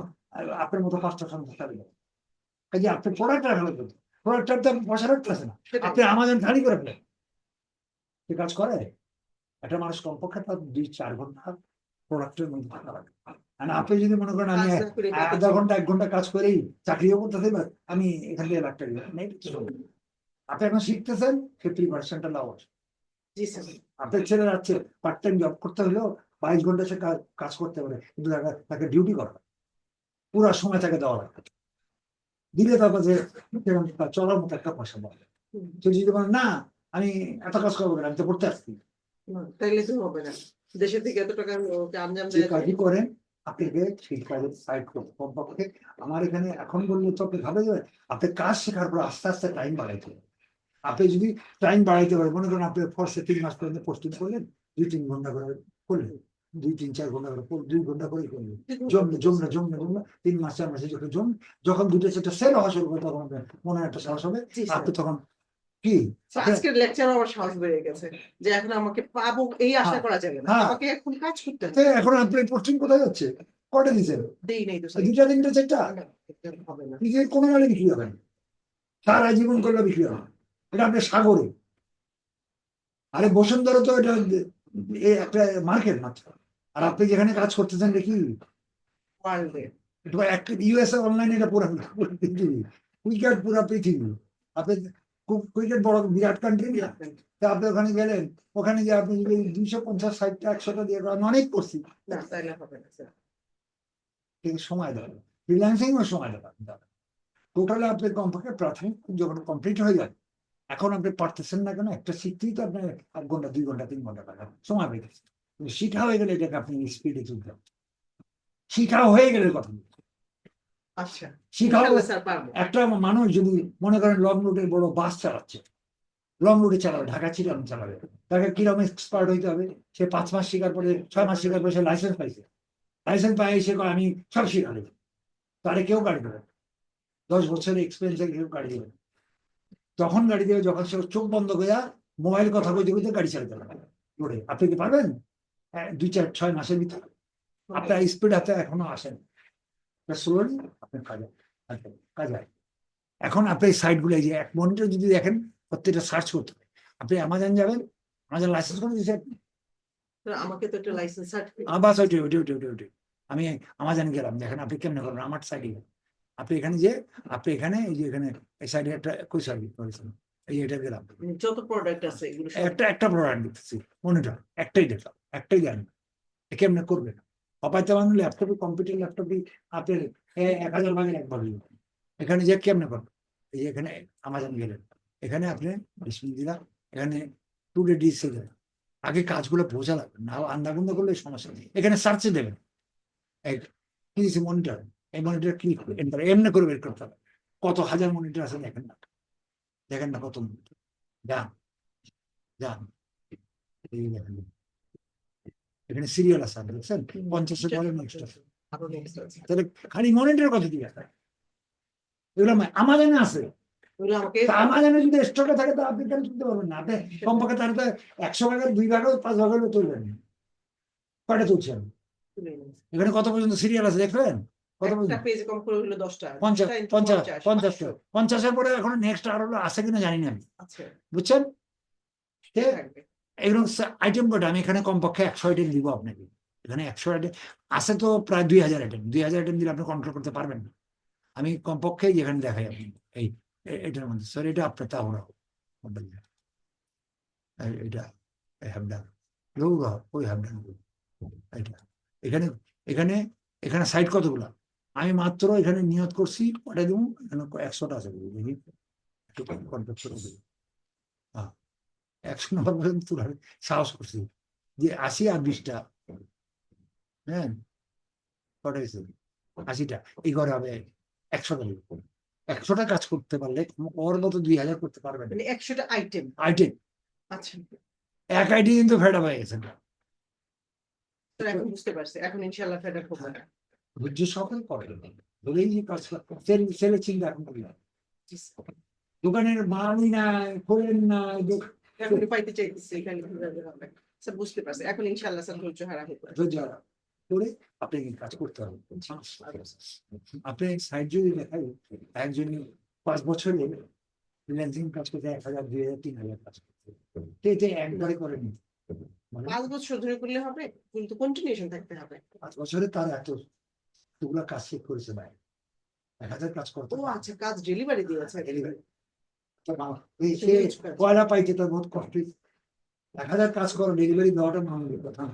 আপনার মতো 5টা সংস্থা দিলেন? কাজে আপনি প্রোডাক্ট রাখলে তো, প্রোডাক্টটার তো পয়সা রাখতেছে না, সেটাই। আপনি আমাজন খালি করে ফেলেন। সে কাজ করে? একটা মানুষ কমপক্ষে তার 2-4 ঘন্টা প্রোডাক্টের মধ্যে থাকা লাগে। আর আপনি যদি মনে করেন আমি কাজ না করে কত আধা ঘন্টা 1 ঘন্টা কাজ করেই চাকরিও করতে দেবেন, আমি এখান থেকে লাখ টাকা দিলাম, না, এটা তো চলবে না। আপনি এখন শিখতেছেন, 50% লাভ আছে। জি স্যার। আপনার ছেলে যাচ্ছে পার্ট টাইম জব করতে হলেও 22 ঘন্টা সে কাজ করতে পারে, কিন্তু তাকে ডিউটি করা হয়। পুরো সময় তাকে দেওয়া লাগে, দিলে তারপর যে তার চলার মতো একটা পয়সা পাবে। সে যদি বলেন না আমি এত কাজ করবো না, আমি তো পড়তে আসছি, তাইলে তো হবে না, দেশের থেকে এত টাকা আঞ্জাম যে দেয় যে। কাজই করেন আপনাকে সেই কাজের সাইড করতে কমপক্ষে। আমার এখানে এখন বললে তো আপনি ভাবে যাবেন, আপনি কাজ শেখার পর আস্তে আস্তে টাইম বাড়াইতে হবে। আপনি যদি টাইম বাড়াইতে পারেন, মনে করেন আপনি ফর্সে 3 মাস পর্যন্ত পোস্টিং করলেন, 2-3 ঘন্টা করে করলেন, 2-3-4 ঘন্টা করে 2 ঘন্টা করে করলেন, জমলে 3 মাস 4 মাসে যখন যখন 2টা 4টা সেল হওয়া শুরু করে, তখন আপনার মনে একটা সাহস হবে। জি স্যার। আপনি তখন কি আজকের লেকচারে আমার সাহস বেড়ে গেছে যে এখন আমাকে পাবো এই আশা হ্যাঁ, করা যাবে না, হ্যাঁ। আমাকে এখন কাজ করতে হবে। এখন আপনার পোস্টিং কোথায় হচ্ছে? কটা দিচ্ছেন? দেই নাই তো স্যার। 2টা 3টা 4টা না, হবে না। পৃথিবীর কোনো মানে বিক্রি হবে না, সারা জীবন করলে বিক্রি হবে না। এটা আপনার সাগরে। আরে বসুন্ধরা তো এটা একটা মার্কেট মাত্র। আর আপনি যেখানে কাজ করতেছেন দেখি ওয়ার্ল্ডে। এটা একটা ইউএসএ অনলাইন, এটা পুরো পুরো পৃথিবী, ক্রিকেট পুরো পৃথিবী। আপনি ক্রিকেট বড় বিরাট কান্ট্রি না, তা আপনি ওখানে গেলেন, ওখানে গিয়ে আপনি যদি 250 60টা 100টা দিয়ে করেন, অনেক করছি, না তাইলে হবে না স্যার। কিন্তু সময় দেবে, ফ্রিল্যান্সিং ও সময় দেবে। টোটালি আপনি কমপক্ষে প্রাথমিক যখন কমপ্লিট হয়ে যাবে, এখন আপনি পারতেছেন না কেন, একটা শিখতেই তো আপনার 1 ঘন্টা 2 ঘন্টা 3 ঘন্টা টাকা সময় পেয়েছে। কিন্তু শিখা হয়ে গেলে এটাকে আপনি স্পিডে চলতে হবে। শিখা হয়ে গেলে কথা বলছি। আচ্ছা। শিখাও ইনশাআল্লাহ স্যার পারবো। একটা মানুষ যদি মনে করেন লং রুটের বড় বাস চালাচ্ছে, লং রুটে চালাবে, ঢাকা চিটাগাং চালাবে, তাকে কিরকম এক্সপার্ট হইতে হবে? সে 5 মাস শেখার পরে 6 মাস শেখার পরে সে লাইসেন্স পাইছে, লাইসেন্স পাই সে কয় আমি সব শিখা দেবো, তারে কেউ গাড়ি দেবে 10 বছরের এক্সপিরিয়েন্স কেউ গাড়ি দেবে। তখন গাড়ি দেবে যখন সে চোখ বন্ধ করে মোবাইল কথা বলতে বলতে গাড়ি চালাতে পারবে রোডে। আপনি কি পারবেন? 2-4-6 মাসের ভিতরে আপনার স্পিড হাতে এখনো আসেন, স্লোলি আপনার কাজ হয়। এখন আপনি সাইট গুলো যে এক মনিটর যদি দেখেন, প্রত্যেকটা সার্চ করতে হবে। আপনি আমাজন যাবেন, আমাজন লাইসেন্স করে দিয়েছে, স্যার, আমাকে তো একটা লাইসেন্স সার্টিফিকেট। বাস ওইটাই। আমি আমাজনে গেলাম, দেখেন আপনি কেমনে করবেন, আমার সাইডে আপনি এখানে যে আপনি এখানে এই যে এখানে এই সাইডে একটা কই সার্ভিস করেছেন, এই যে এটা গেলাম, যত প্রোডাক্ট আছে এগুলো সব। একটা প্রোডাক্ট দিতেছি, মনিটর একটাই দেখলাম, একটাই জানি কেমনে করবেন। অপাইতে মানে ল্যাপটপে কম্পিউটার ল্যাপটপে আপনার 1000 ভাগের 1 ভাগ হইবে। এখানে যে কেমনে করবেন, এই যে এখানে আমাজন গেলেন, এখানে আপনি ডিসপ্লে দিলাম, এখানে টুডে ডিসে দেবেন। আগে কাজগুলো বোঝা লাগবে, না আন্দাগুন্দা করলে সমস্যা নেই। এখানে সার্চে দেবেন এই কি দিচ্ছে মনিটর, এই মনিটর ক্লিক করে এন্টার, এমনি করে বের করতে হবে। কত হাজার মনিটর আছে দেখেন না, দেখেন না কত মনিটর। যান যান, এই দেখেন এখানে সিরিয়াল আছে, আপনি দেখছেন 50 পরে নেক্সট আছে। আরো next আছে। তাহলে খালি মনিটরের কথা দিয়ে আছে, এগুলো আমাজনে আছে। ওগুলো আমাকে তা আমাজনে যদি স্টকে থাকে তো আপনি কেন কিনতে পারবেন না? আপনি কমপক্ষে তার তো 100 ভাগের 2 ভাগও 5 ভাগের তুলবেন, কয়টা তুলছেন? তুলে নিই। এখানে কত পর্যন্ত সিরিয়াল আছে দেখবেন? কত একটা পর্যন্ত? পেজে কম করে হলো 10টা, 50 10টা into 50 50, 50 500 50-এর পরে এখন নেক্সট আরো আছে কিনা জানি না আমি, আছে, বুঝছেন? ঠিক? থাকবে। এগুলো আইটেম কোড আমি এখানে কমপক্ষে 100 আইটেম দিব আপনাকে। এখানে 100 আইটেম আছে তো প্রায় 2000 আইটেম, 2000 আইটেম দিলে আপনি কন্ট্রোল করতে পারবেন না। আমি কমপক্ষে এখানে দেখাই আপনি এই এটার মধ্যে, স্যার এটা আপনার তাহলে এটা I have done. ওই have done. এটা এখানে এখানে এখানে সাইট কতগুলা, আমি মাত্র এখানে নিয়ত করছি কটা দিব, এখানে 100টা আছে দেখি একটু কন্ট্যাক্ট করে দিই। হ্যাঁ 100 নম্বর পর্যন্ত তোলার সাহস করছি যে 80 আর 20টা, হ্যাঁ কটা হয়েছে 80টা, এই ঘরে হবে 100টা। 100টা কাজ করতে পারলে ওর মতো 2000 করতে পারবেন মানে 100টা আইটেম। আইটেম। আচ্ছা, এক আইডি কিন্তু ফেডা হয়ে গেছে না, তো এখন বুঝতে পারছি, এখন ইনশাআল্লাহ ফেডার হবে না। ধৈর্য সহকারে করেন, ধরেই যে কাজ সেলে চিন্তা এখন করি না। দোকানের মালই নাই, খোলেন না, এখনই পাইতে চাইতেছি, এখানে কিভাবে হবে স্যার বুঝতে পারছি, এখন ইনশাআল্লাহ স্যার ধৈর্য হারা হবে। ধৈর্য করে আপনাকে কাজ করতে হবে। আপনি সাইড যদি দেখাই, একজন 5 বছরে ফ্রিল্যান্সিং কাজ করতে 1000, 2000, 3000 কাজ করতে, এটা একবারে করেনি। মানে 5 বছর ধরে করলে হবে, কিন্তু কন্টিনিউশন থাকতে হবে। 5 বছরে তার এতগুলা কাজ শেখ করেছে ভাই, 1000 কাজ করতে ও আচ্ছা, কাজ ডেলিভারি দিয়েছে। সে পয়লা পাইতে তার বহুত কষ্ট, 1000 কাজ করো ডেলিভারি দেওয়াটা মামুলি কথা।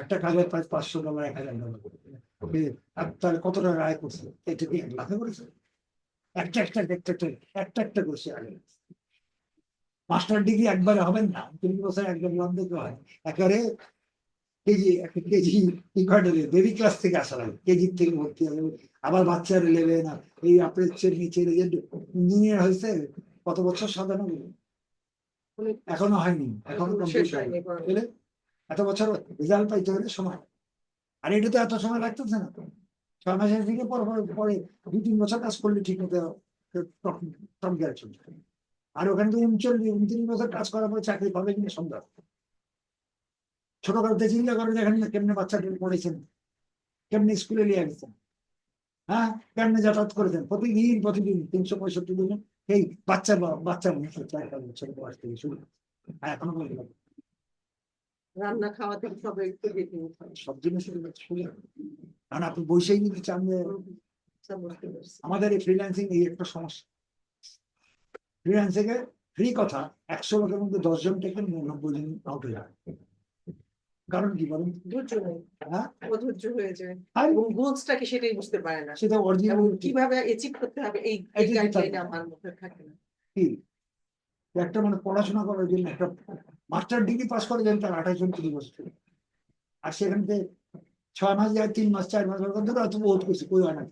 একটা কাজের প্রায় $500, $1000, আর তাহলে কত টাকা আয় করছে, এটা কি লাভে করেছে? একটা একটা একটা একটা একটা একটা করছে আগে। মাস্টার ডিগ্রি একবারে হবেন না, 3 বছর একবার লাভ দিতে হয়। একেবারে কেজি একটা কেজি বেবি ক্লাস থেকে আসা লাগে, কেজি থেকে ভর্তি হবে, আবার বাচ্চার লেবে না। এই আপনার নিচে ইঞ্জিনিয়ার হয়েছে কত বছর, 97, এখনো হয়নি, এখনো শেষ কমপ্লিট হয়নি, হয়নি। এত বছর রেজাল্ট পাইতে হলে সময়, আর এটা তো এত সময় লাগতেছে না তো, 6 মাসের থেকে পরে 2-3 বছর কাজ করলে ঠিক মতো টপ গিয়ার চলবে। আর ওখানে তো 39 বছর কাজ করার পরে চাকরি পাবে কিনা সন্দেহ। ছোটবেলাতে চিন্তা করে দেখেন না কেমনে বাচ্চাদের পড়েছেন, কেমনে স্কুলে নিয়ে গেছেন, হ্যাঁ কেমনে যাতায়াত করেছেন, প্রতিদিন 365 দিনে এই বাচ্চা মানুষের 4 বছর বয়স থেকে শুরু, আর এখনো বলতে পারবো রান্না খাওয়া থেকে সব একটু দেখে নিতে হবে। সব জিনিসের সুবিধা। কারণ আপনি বসেই নিতে চান যে, স্যার বুঝতে পারছি। আমাদের এই ফ্রিল্যান্সিং এই একটা সমস্যা। ফ্রিল্যান্সিং এ ফ্রি কথা 100 লোকের মধ্যে 10 জন থেকে 90 জন আউট হয়ে যায়। কারণ কি বলেন? ধৈর্য নেই, হ্যাঁ অধৈর্য হয়ে যায়, আর এবং গোলসটা কি সেটাই বুঝতে পারে না, সেটা অরিজিনাল এবং কিভাবে অ্যাচিভ করতে হবে এই এই যে গাইডলাইন আমার মধ্যে থাকে না। কি একটা মানে পড়াশোনা করার জন্য একটা মাস্টার ডিগ্রি পাস করে যান তার 28 জন 30 বছর, আর সেখান থেকে 6 মাস যায়, 3 মাস 4 মাস ধরে অত বহুত কিছু কই হয় না।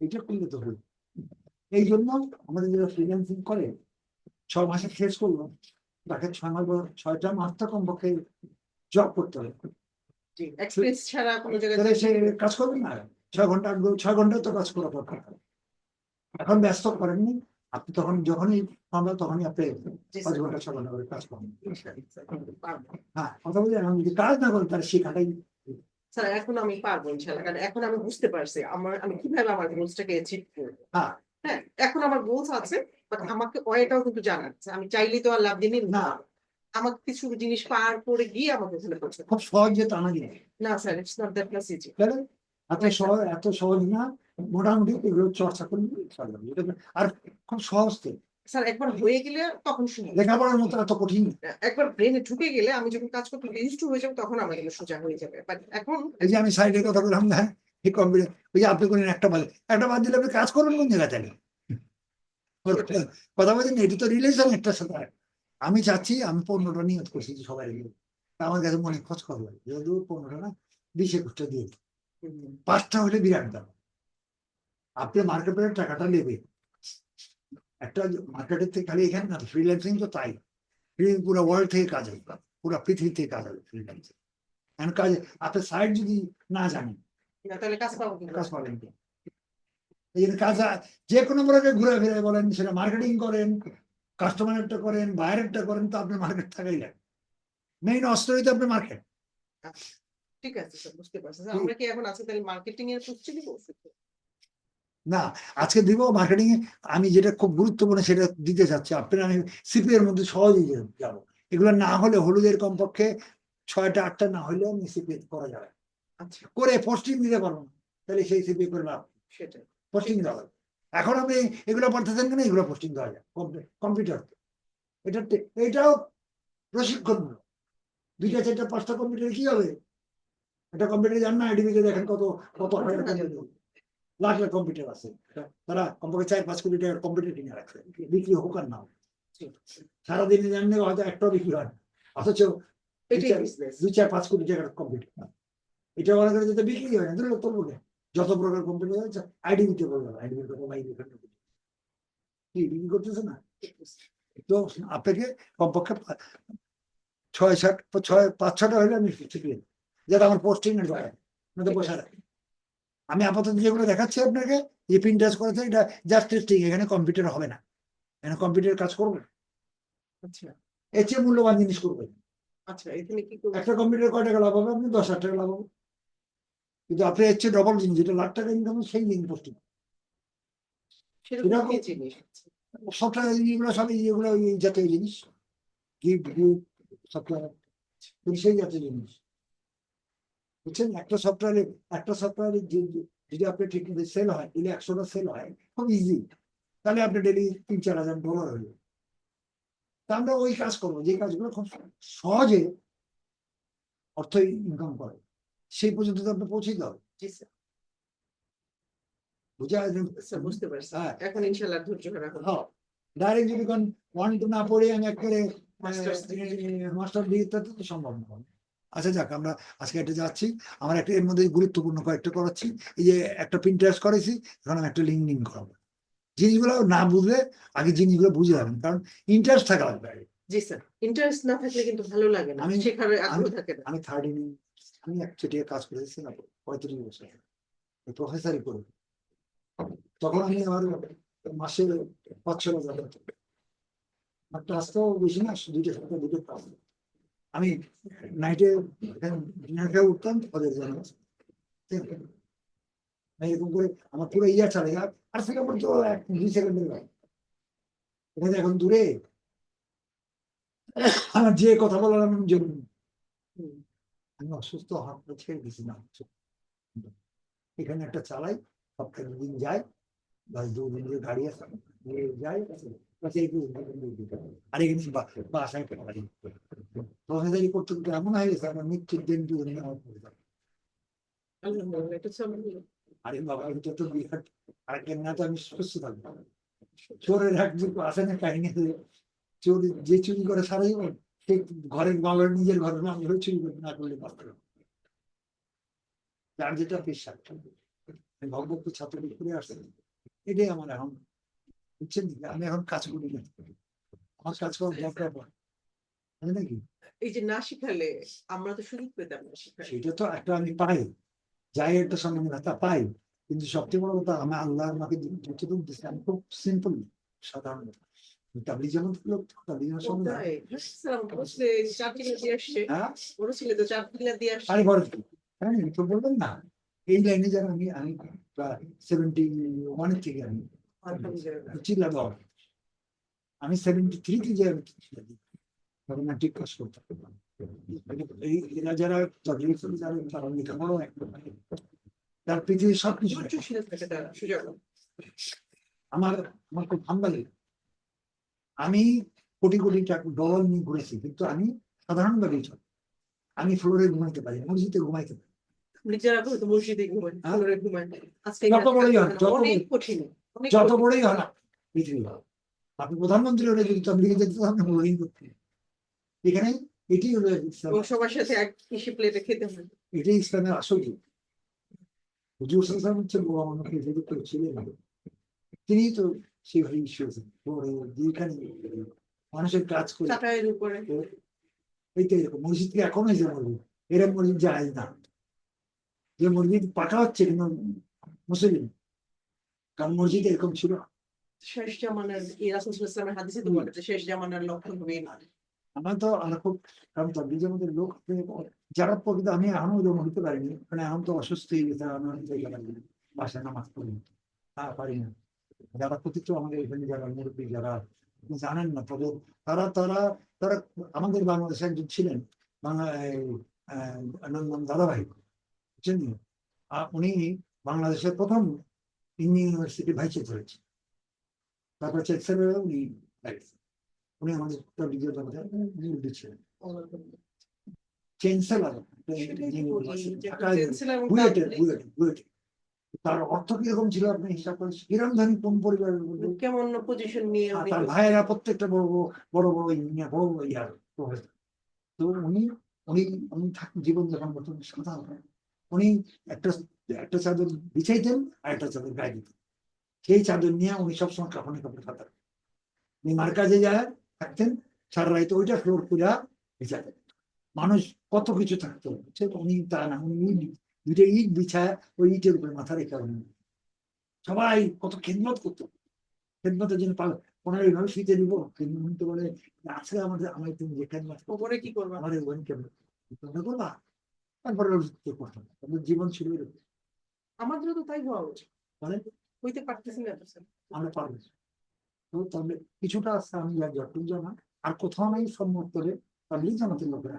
এটা করলে তো হলো। এই জন্য আমাদের যারা ফ্রিল্যান্সিং করে 6 মাসে শেষ করলো, তাকে 6 মাস 6টা মাস তো কমপক্ষে জব করতে হবে, এক্সপেরিয়েন্স ছাড়া কোনো জায়গায় তাহলে সে কাজ করবে না। 6 ঘন্টা তো কাজ করা দরকার। এখন ব্যস্ত করেননি আপনি, তখন যখনই আমরা তখনই আপনি 5 ঘন্টা 6 ঘন্টা করে কাজ করবেন। হ্যাঁ কথা বলি, এখন যদি কাজ না করেন তাহলে শেখাটাই। স্যার এখন আমি পারবো ইনশাআল্লাহ, কারণ এখন আমি বুঝতে পারছি আমি কিভাবে আমার গোলসটাকে অ্যাচিভ করবো। হ্যাঁ হ্যাঁ, এখন আমার গোলস আছে, বাট আমাকে ওয়েটাও কিন্তু জানা আছে, আমি চাইলেই তো আর লাভ দিনই না, আমাকে কিছু জিনিস পার করে গিয়ে আমাকে ওখানে পৌঁছাতে খুব সহজ যে তা না জিনিস। না sir, it's not that much easy. তাহলে এত সহজ না, মোটামুটি এগুলো চর্চা করলে আর খুব সহজ তো। স্যার একবার হয়ে গেলে তখন শুনি লেখাপড়ার মতো এত কঠিন না। একবার ব্রেনে ঢুকে গেলে আমি যখন কাজ করতে ইউজ টু হয়ে যাবো তখন আমার জন্য সোজা হয়ে যাবে বাট এখন এই যে আমি সাইডের কথা বললাম না, এই কম্পিউটার, ওই যে আপনি করেন একটা বাদ দিলে আপনি কাজ করবেন কোন জায়গা থেকে? কথা বলছেন এটি তো রিলেশন একটা সাথে। আমি চাচ্ছি, আমি 15টা নিয়ত করছি যে সবাই মিলে। আমার কাছে মনে খোঁজ খবর লাগে, যেহেতু 15টা না 20-21টা দিয়ে দিই। 5টা হলে বিরাট দাম। আপনি মার্কেটের টাকাটা নেবে একটা মার্কেটের থেকে, খালি এখানে না, ফ্রিল্যান্সিং তো তাই, পুরো ওয়ার্ল্ড থেকে কাজ হবে, পুরো পৃথিবী থেকে কাজ হবে ফ্রিল্যান্সিং। এখন কাজ আপনি সাইড যদি না জানেন না তাহলে কাজ পাবো কি কাজ পাবেন কি? এই জন্য কাজ যে কোনো প্রকারে ঘুরে ফিরে বলেন, সেটা মার্কেটিং করেন, কাস্টমারেরটা করেন, বাইরেরটা করেন, তো আপনার মার্কেট থাকাই লাগে। মেইন অস্ত্রই তো আপনার মার্কেট। ঠিক আছে স্যার বুঝতে পারছি স্যার আমরা কি এখন আছে তাহলে মার্কেটিং এর প্রস্তুতি নিব না, আজকে দিব মার্কেটিং এ। আমি যেটা খুব গুরুত্বপূর্ণ সেটা দিতে চাচ্ছি আপনার, আমি সিপি এর মধ্যে সহজেই যাবো। এগুলো না হলে হলুদের কমপক্ষে 6টা 8টা না হলেও আমি সিপি করা যাবে, আচ্ছা করে পোস্টিং দিতে পারবো না, তাহলে সেই সিপি করে লাভ, সেটাই পোস্টিং দেওয়া হবে। এখন আপনি এগুলো পড়তেছেন কেন? এগুলো পোস্টিং দেওয়া যায় কম্পিউটার। এটা এটাও প্রশিক্ষণ। 2টা 4টা 5টা কম্পিউটার কি হবে? একটা কম্পিউটার জান না, আইডিবিতে দেখেন কত কত হাজার কম্পিউটার, লাখ লাখ কম্পিউটার আছে। তারা কমপক্ষে 4-5 কোটি টাকার কম্পিউটার কিনে রাখছে, বিক্রি হোক আর না হোক। সারাদিনে জানলে হয়তো একটাও বিক্রি হয় না, অথচ এটাই বিজনেস 2-4-5 কোটি টাকার কম্পিউটার। এটা মনে করে যাতে বিক্রি হয় না, ধরো তোর বলে যত প্রকার কম্পিউটার আছে আইডিবিতে বললাম, আইডিবির কথা বাইরে কি বিক্রি করতেছে না। তো আপনাকে কমপক্ষে 5-6টা হলে আমি শিখিয়ে দিই, যাতে আমার পোস্টিং এর দরকার না, বসে রাখি। আমি আপাতত যেগুলো দেখাচ্ছি আপনাকে, যে প্রিন্টার্স করেছে, এটা জাস্ট টেস্টিং, এখানে কম্পিউটার হবে না, এখানে কম্পিউটার কাজ করবে। আচ্ছা এর চেয়ে মূল্যবান জিনিস করবে। আচ্ছা এখানে কি করব একটা কম্পিউটার কয় টাকা লাভ হবে? আপনি 10,000 টাকা লাভ হবে, কিন্তু আপনি এর চেয়ে ডবল জিনিস, যেটা লাখ টাকা ইনকাম, সেই জিনিস পোস্টিং। সেরকম কি জিনিস সফটওয়্যার এগুলো সব এগুলো এই জাতীয় জিনিস, গিফট সফটওয়্যার, সেই জাতীয় জিনিস, বুঝছেন? একটা সফটওয়্যারে যদি আপনি ঠিক সেল হয়, দিলে 100টা সেল হয়, খুব ইজি, তাহলে আপনি ডেলি $3-4 হাজার হয়ে যাবে। তা আমরা ওই কাজ করবো, যে কাজগুলো খুব সহজে অর্থ ইনকাম করে, সেই পর্যন্ত তো আপনি পৌঁছে দাও। জি স্যার বুঝা স্যার বুঝতে পারছি হ্যাঁ, এখন ইনশাআল্লাহ ধৈর্য রাখুন ডাইরেক্ট যদি কোন 1-2 না পড়ে আমি একেবারে Masters মাস্টার ডিগ্রি, তো সম্ভব না। আচ্ছা যাক, আমরা আজকে এটা যাচ্ছি, আমার একটা এর মধ্যে গুরুত্বপূর্ণ কয়েকটা করাচ্ছি। এই যে একটা প্রিন্টারেস্ট করেছি, এখন আমি একটা লিঙ্কডিন করাবো। জিনিসগুলো না বুঝলে আগে জিনিসগুলো বুঝে যাবেন, কারণ ইন্টারেস্ট থাকা লাগবে। জি স্যার ইন্টারেস্ট না থাকলে কিন্তু ভালো লাগে না শেখার আগ্রহ থাকে না আমি 30 আমি একচেটিয়া কাজ করেছি না 35 বছর প্রফেসরই করে, তখন আমি আমার মাসে 5-6 হাজার একটা আসতেও বেশি না, 2টা সপ্তাহে 2টো কাজ। আমি নাইটে ডিনার খেয়ে উঠতাম ওদের জন্য, এরকম করে আমার পুরো ইয়ার চলে গেল। আর সেটা তো 1-2 সেকেন্ডের ব্যাপার। এটা এখন দূরে, আমার যে কথা বলার আমি জরুরি, আমি অসুস্থ হাত ছেড়ে দিছি না, এখানে একটা চালাই, সপ্তাহে 2 দিন যাই, 2 দিন ধরে গাড়ি আছে যাই, আর এখানে বাসায় প্রফেসরি করতে করতে এমন হয়ে গেছে আমার মৃত্যুর দিন আরে বাবা, এটা তো বিরাট। আর কেমন তো আমি সুস্থ থাকবো। চোরের একদিন আসে না কাহিনী, চোর যে চুরি করে সারা জীবন, সে ঘরের বাবার নিজের ঘরের নাম ধরে চুরি করে না করলে পারত না। যার যেটা পেশা, ভগবত ছাত্র করে আসছে, এটাই আমার এখন, বুঝছেন? আমি এখন কাজ করি না, আমার কাজ করার দরকার পড়ে, তাই নাকি? এই যে না শিখালে আমরা তো সুযোগ পেতাম না শিখার সেটা তো একটা আমি পাই, যাই একটা সম্মানতা পাই, কিন্তু সবচেয়ে বড় কথা আমি আল্লাহ আমাকে যতটুকু দিচ্ছে, আমি খুব সিম্পল সাধারণ তাবলিগ যেমন লোক, তাবলিগের সঙ্গে বড় ছেলে তো 4 দিয়ে আসছে আরে ঘরে হ্যাঁ, তো বলবেন না, এই লাইনে যারা আমি প্রায় 71 থেকে আমি চিল্লা দেওয়া, আমি 73 তে যাই, তখন ঠিক কাজ করতে এরা যারা তারা লেখাপড়ো তার পৃথিবীর সবকিছু ধৈর্যশীল থাকে তারা সুযোগ আমার আমার খুব ভালো লাগে। আমি কোটি কোটি টাকা ডলার নিয়ে ঘুরেছি, কিন্তু আমি সাধারণভাবেই চলি। আমি ফ্লোরে ঘুমাইতে পারি, মসজিদে ঘুমাইতে পারি। নিজেরা হয়তো মসজিদে ঘুমায়, হ্যাঁ? ফ্লোরে ঘুমায়। আজকে যত এখানে বড়ই হয়, যত অনেক বড়- কঠিন, অনেক যত কঠিন। বড়ই হয় না পৃথিবী, আপনি প্রধানমন্ত্রী হলে যদি তবলিগে যেতে আপনি বোরিং করতে, এখানে এটি হলো ইসলাম, এবং সবার সাথে এক কৃষি প্লেটে খেতে হয়। এটাই ইসলামের আসল দিক। হুজুর সাল্লাল্লাহু আলাইহি ওয়াসাল্লাম হচ্ছেন ও আমাকে যেহেতু ছিলেন, তিনি তো সেভাবে ইস্যুয়েছেন যেখানে মানুষের কাজ করে। চাটাইয়ের উপরে। এই তো এরকম মসজিদ কি এখন হয়েছে মসজিদ? এরকম মসজিদ যায় না, যে মসজিদ পাকা হচ্ছে কিন্তু মুসলিম, কারণ মসজিদ এরকম ছিল না। শেষ জামানার রাসূল সাল্লাল্লাহু আলাইহি ওয়াসাল্লামের হাদিসে তো বলে যে শেষ জামানার লক্ষণ হবে এই। আমরা খুব, কারণ তবলিগের মধ্যে লোক যারা প্রকৃত, আমি এখনো ওরকম হতে পারিনি, মানে এখন তো অসুস্থ হয়ে গেছে, আমি অনেক জায়গায় পারি না, বাসায় নামাজ পড়ি না, পারি না। যারা প্রতিষ্ঠিত আমাদের এখানে যারা মুরব্বী, যারা আপনি জানেন না, তবে তারা তারা তারা আমাদের বাংলাদেশে একজন ছিলেন, বাংলা নাম দাদাভাই, বুঝছেন? উনি বাংলাদেশের প্রথম ইউনিভার্সিটি ভাইস চ্যান্সেলর, তারপর চ্যান্সেলর উনি, উনি আমাদের তবলিগের জগতে মুরব্বী ছিলেন, চ্যান্সেলর। সেটাই তো বলি যে ঢাকায় চ্যান্সেলর এবং বুয়েটে তার বুয়েটে বুয়েটে তার অর্থ কিরকম ছিল আপনি হিসাব করেন, কিরম ধনী কোন পরিবারের মধ্যে। কেমন পজিশন নিয়ে উনি তার ভাইয়েরা প্রত্যেকটা বড় বড় বড় বড় ইঞ্জিনিয়ার, বড় বড় ইয়ার প্রফেসর। তো উনি উনি উনি জীবন যাপন করতেন সাধারণ। উনি একটা একটা চাদর বিছাইতেন আর একটা চাদর গায়ে দিতেন, সেই চাদর নিয়ে উনি সবসময় কাপড়ে কাপড় খাতেন। উনি মার কাজে যায় থাকতেন, সারা রাইতে ওইটা ফ্লোর করে বিছাতেন। মানুষ কত কিছু থাকতো, উনি তা না, উনি দুইটা ইট বিছায় ওই ইটের উপরে মাথা রেখে উনি সবাই কত খেদমত করতো, খেদমতের জন্য ওনার এইভাবে শুইতে দিব, কিন্তু বলে আজকে আমাদের আমার তুমি যে খেদমত ওপরে কি করবা। আমাদের বোন কেমন তোমরা করবা, তারপরে করতাম, তাদের জীবন ছিল এরকম। আমাদেরও তো তাই হওয়া উচিত, মানে হইতে পারতেছি না তো স্যার। আমরা পারবো, তো তবে কিছুটা আছে আমি যতটুকু জানা, আর কোথাও নাই সম্মত করে তাহলেই জানাতের লোকেরা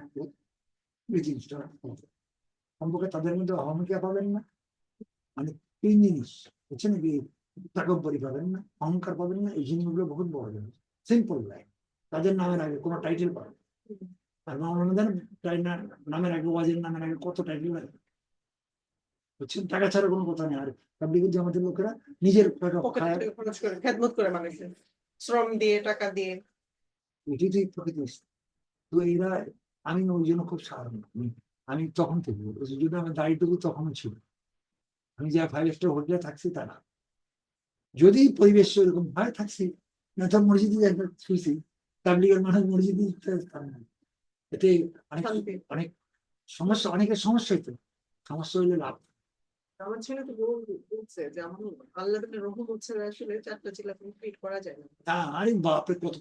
এই জিনিসটা সম্পর্কে তাদের মধ্যে অহমিকা পাবেন না, মানে তিন জিনিস, বুঝছেন কি, তাকব্বরি পাবেন না, অহংকার পাবেন না, এই জিনিসগুলো বহুত বড় জিনিস। সিম্পল লাইফ, তাদের নামের আগে কোনো টাইটেল পাবেন, আর আমাদের নামের আগে, ওয়াজের নামের আগে কত টাইটেল লাগে, বুঝছেন? টাকা ছাড়া কোনো কথা নেই। আর তাবলীগের জামাতের লোকেরা নিজের টাকা পকেট খায়, থেকে খরচ করে খেদমত করে মানুষের শ্রম দিয়ে টাকা দিয়ে। এটাই তো প্রকৃত ইসলাম। তো এরা, আমি ওই জন্য খুব সাধারণ, আমি তখন থেকে ওই জন্য আমার দাড়িটুকু তখনও ছিল, আমি যা 5 স্টার হোটেলে থাকছি তা না, যদি পরিবেশ এরকম হয় থাকছি, না তো মসজিদে একবার শুয়েছি, তাবলীগের মানুষ মসজিদে এতে অনেক শান্তি। অনেক সমস্যা, অনেকের সমস্যা হইতো, সমস্যা হইলে লাভ। আমার ছেলে তো বলছে যে আমার আল্লাহ তাআলার রহমত হচ্ছে আসলে 4টা চিলা কমপ্লিট করা যায় না। আরে বাপরে, কত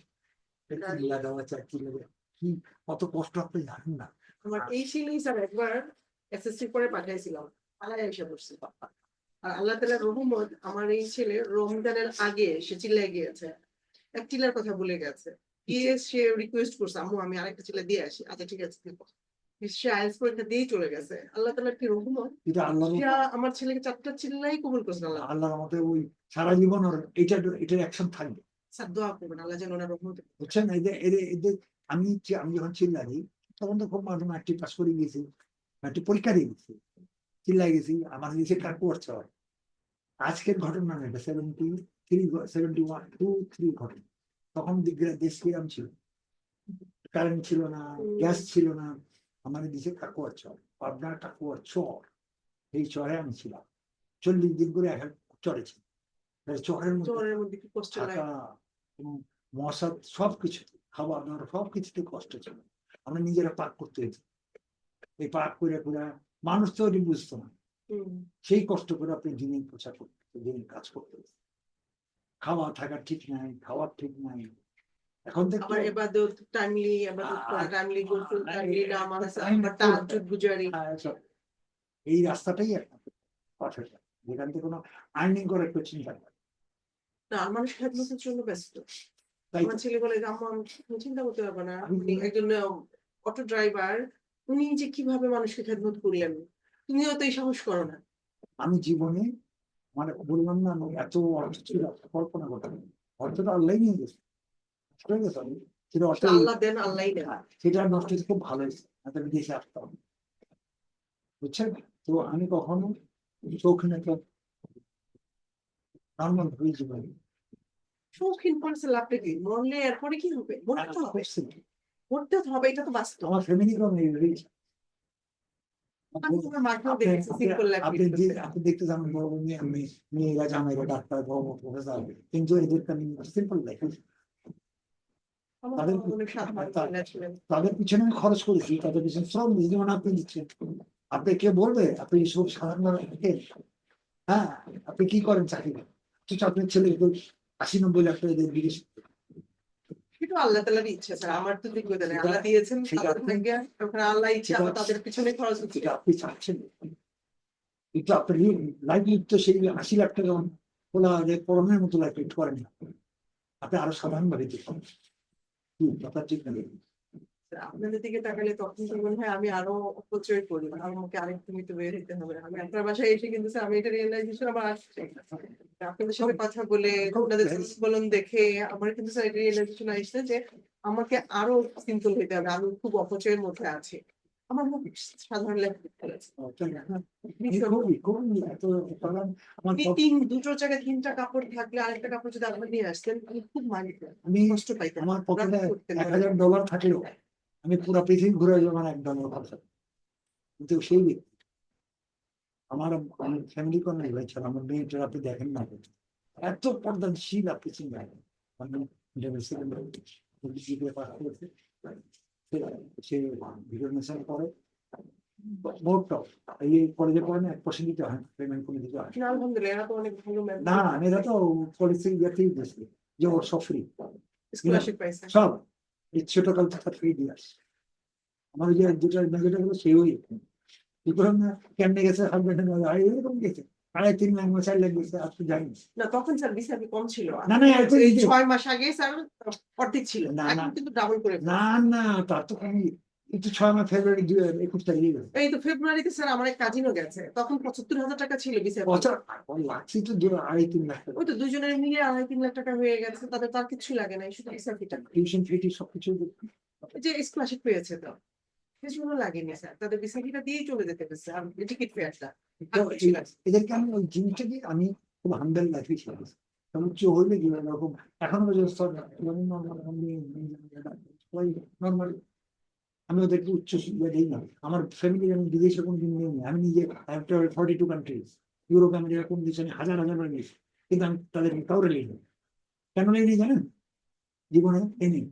লাগাওয়া চাকরি লাগে, কি কত কষ্ট আপনি জানেন না। আমার এই ছেলেই স্যার একবার এসএসসি করে পাঠাইছিলাম, পালায় এসে পড়ছে। আর আল্লাহ তাআলার রহমত, আমার এই ছেলে রমজানের আগে সে চিল্লায় গিয়েছে, এক চিল্লার কথা বলে গেছে, গিয়ে সে রিকোয়েস্ট করছে আম্মু আমি আরেকটা চিল্লা দিয়ে আসি। আচ্ছা ঠিক আছে, সে আইএলটিএস পরীক্ষা দিয়েই চলে গেছে। আল্লাহ তাআলার কি রহমত, এটা আল্লাহ, সে আমার ছেলেকে 4টা চিল্লাই কবুল করছে আল্লাহ। আল্লাহর মতে ওই সারা জীবন ওর এটার অ্যাকশন থাকবে, স্যার দোয়া করবেন আল্লাহ যেন ওনার রহমত। বুঝছেন? এদের এদের এদের আমি যখন চিল্লাই, তখন তো খুব মাঝে ম্যাট্রিক পাস করে গেছি, ম্যাট্রিক পরীক্ষা দিয়ে গেছি, চিল্লাই গেছি, আমার দেশে কাকু করছে। আজকের ঘটনা না, এটা 71 2 3 ঘটনা। তখন দেশ কিরাম ছিল, কারেন্ট ছিল না, গ্যাস ছিল না, আমাদের দেশে কাকুয়ার চর, পাবনার কাকুয়ার চর, এই চরে আমি ছিলাম 40 দিন করে এক চরে ছিল। চরের মধ্যে জ্বরের মধ্যে কি কষ্ট লাগে। থাকা, মশা, সবকিছু, খাওয়া দাওয়া সবকিছুতে কষ্ট ছিল। আমরা নিজেরা পাক করতে হয়েছে, এই পাক করে করে মানুষ তো ওটি বুঝতো না, সেই কষ্ট করে আপনি দিনের প্রচার করতে, দিনের কাজ করতে হয়েছে। খাওয়া থাকা ঠিক নাই, খাওয়ার ঠিক নাই। এখন তো আবার ইবাদত টাইমলি, ইবাদত করা টাইমলি, গোসল টাইমলি, নামাজ, আবার তাহাজ্জুদ গুজারি। এই রাস্তাটাই একটা পারফেক্ট, যেখান থেকে কোনো আর্নিং করার একটা চিন্তা করে। না, মানুষ খেদমতের জন্য ব্যস্ত। তাই আমার তো ছেলে বলে যে আম্মু আমি চিন্তা করতে পারবো না, আমি উনি একজন অটো ড্রাইভার, উনি যে কিভাবে মানুষকে খেদমত করলেন, তুমিও তো এই সাহস করো না। আমি জীবনে, মানে বললাম না, আমি এত অর্থ ছিল কল্পনা করতে পারি, অর্থটা আল্লাহ নিয়ে গেছে। ঠিক আছে? সেটা অর্থ আল্লাহ দেন আল্লাহই দেন। সেটা নষ্ট হয়েছে, খুব ভালো হয়েছে, আমি বিদেশে আসতাম, বুঝছেন? তো আমি কখনো শৌখিন একটা নর্মাল হয়ে জীবনে শৌখিন পড়েছে লাভটা কি? মরলে এরপরে কি হবে? মরতে তো হবে। মরতে তো হবে, এটা তো বাস্তব। আমার ফ্যামিলি কম হয়েছে। আমি তোমার মাকেও দেখেছি সিম্পল লাইফ আপনি লিড করতে। আপনি দেখতে যাবেন বড় মেয়েরা জামাইরা ডাক্তার বড় প্রফেসর, কিন্তু এদের সিম্পল লাইফ। আমার তাদের বাবা অনেক সাধারণ ছেলে ছিলেন। তাদের পিছনে আমি খরচ করেছি, তাদের পিছনে শ্রম দিয়েছি, যেমন আপনি দিচ্ছেন। আপনি কে বলবে আপনি সব সাধারণ হ্যাঁ, আপনি কি করেন চাকরি? অথচ আপনার ছেলে 80-90 লাখ টাকা দিয়ে বিদেশ। সেটা আল্লাহ তাআলারই ইচ্ছা স্যার, আমার তো যোগ্যতা নেই। আল্লাহ দিয়েছেন, তাদের ভাগ্যে, ওখানে আল্লাহ ইচ্ছা, সেটা- তাদের পিছনে খরচ হচ্ছে। যেটা আপনি চাচ্ছেন, কিন্তু আপনার লাইফ লিড তো সেই 80 লাখ টাকা বলা পড়ানোর মতো লাইফ লিড করেন না, আপনি আরো সাধারণ ভাবে দেখুন। কথা ঠিক না? আপনাদের দিকে তাকালে তখন তো মনে হয় আমি আরো অপচয় করি, আমাকে আরেকটু মিটু বের হইতে হবে। আমি আপনার বাসায় এসে কিন্তু স্যার আমি এটা রিয়েলাইজেশন আমার আসছে। আপনাদের সাথে কথা বলে, আপনাদের বলন দেখে আমার কিন্তু স্যার রিয়েলাইজেশন আসছে যে আমাকে আরো সিম্পল হইতে হবে। আমি খুব অপচয়ের মধ্যে আছি। আমার মনে হয় সাধারণ লেখা আছে। আমার দুটো জায়গায় 3টা কাপড় থাকলে আরেকটা কাপড় যদি আপনি নিয়ে আসতেন, আমি খুব আমি কষ্ট পাইতাম। আমার পকেটে রাগ করতেন। $1000 থাকলেও আমি পুরো পৃথিবী ঘুরে যাবো না $1 খরচ, কিন্তু সেই ব্যক্তি আমার ফ্যামিলি কোন হয়েছে, আমার মেয়েটার আপনি দেখেন না, এত পর্দাশীল আপনি চিন্তা করেন। মানে সে ভিডিও মেশিন করে ভোটটা এই কলেজে পড়ে না, 1% দিতে হয়, পেমেন্ট করে দিতে হয়। না, আলহামদুলিল্লাহ, এরা তো অনেক ভালো ম্যাম। না এরা তো পলিসি ইয়াতেই দিয়েছে যে ওর সব ফ্রি, স্কলারশিপ পাইছে। সব এই ছোটকাল থেকে ফ্রি দিয়ে আসে। আমার ওই যে দুটো মেজরটা হলো সেই কি করে না, কেমনে গেছে হাজবেন্ড এরকম গেছে 2.5-3 লাখ 4 লাখ গেছে, আপনি জানেন? না, তখন স্যার ভিসা কম ছিল। না না এত এই এই 6 মাস আগে স্যার অর্ধেক ছিল, না না এখন কিন্তু ডাবল করে না ফেলেছে। না, তার তো কমই, কিন্তু 6 মাস ফেব্রুয়ারি 21 তারিখে গেছে। এই তো ফেব্রুয়ারিতে স্যার আমার এক কাজিনও গেছে, তখন 75,000 টাকা ছিল ভিসা ফি। বছর লাগছে তো 2.5-3 লাখ টাকা, ওই তো দুজনের মিলিয়ে 2.5-3 লাখ টাকা হয়ে গেছে, তাদের তার কিছু লাগে না, শুধু ভিসা ফিটা। টিউশন ফি সবকিছু। এই যে স্কলারশিপ পেয়েছে তো কিছু লাগেনি স্যার, তাদের ভিসা ফিটা দিয়েই চলে যেতে পেরেছে, আর টিকিট ফেয়ারটা তো এদেরকে আমি ওই জিনিসটা দিয়ে আমি খুব হাম্বেল লাইফে ছিলাম, উচ্চ হইলে কি এরকম এখনো পর্যন্ত নর্মাল, আমি ওদেরকে উচ্চ শিক্ষা দিই না। আমার ফ্যামিলি আমি বিদেশে কোনদিন নিয়ে নিই, আমি নিজে 42 কান্ট্রিজ, ইউরোপ আমেরিকা কোন দেশে আমি হাজার হাজার বার গেছি, কিন্তু আমি তাদেরকে কাউরে নিই না। কেন নিই জানেন? জীবনে এনে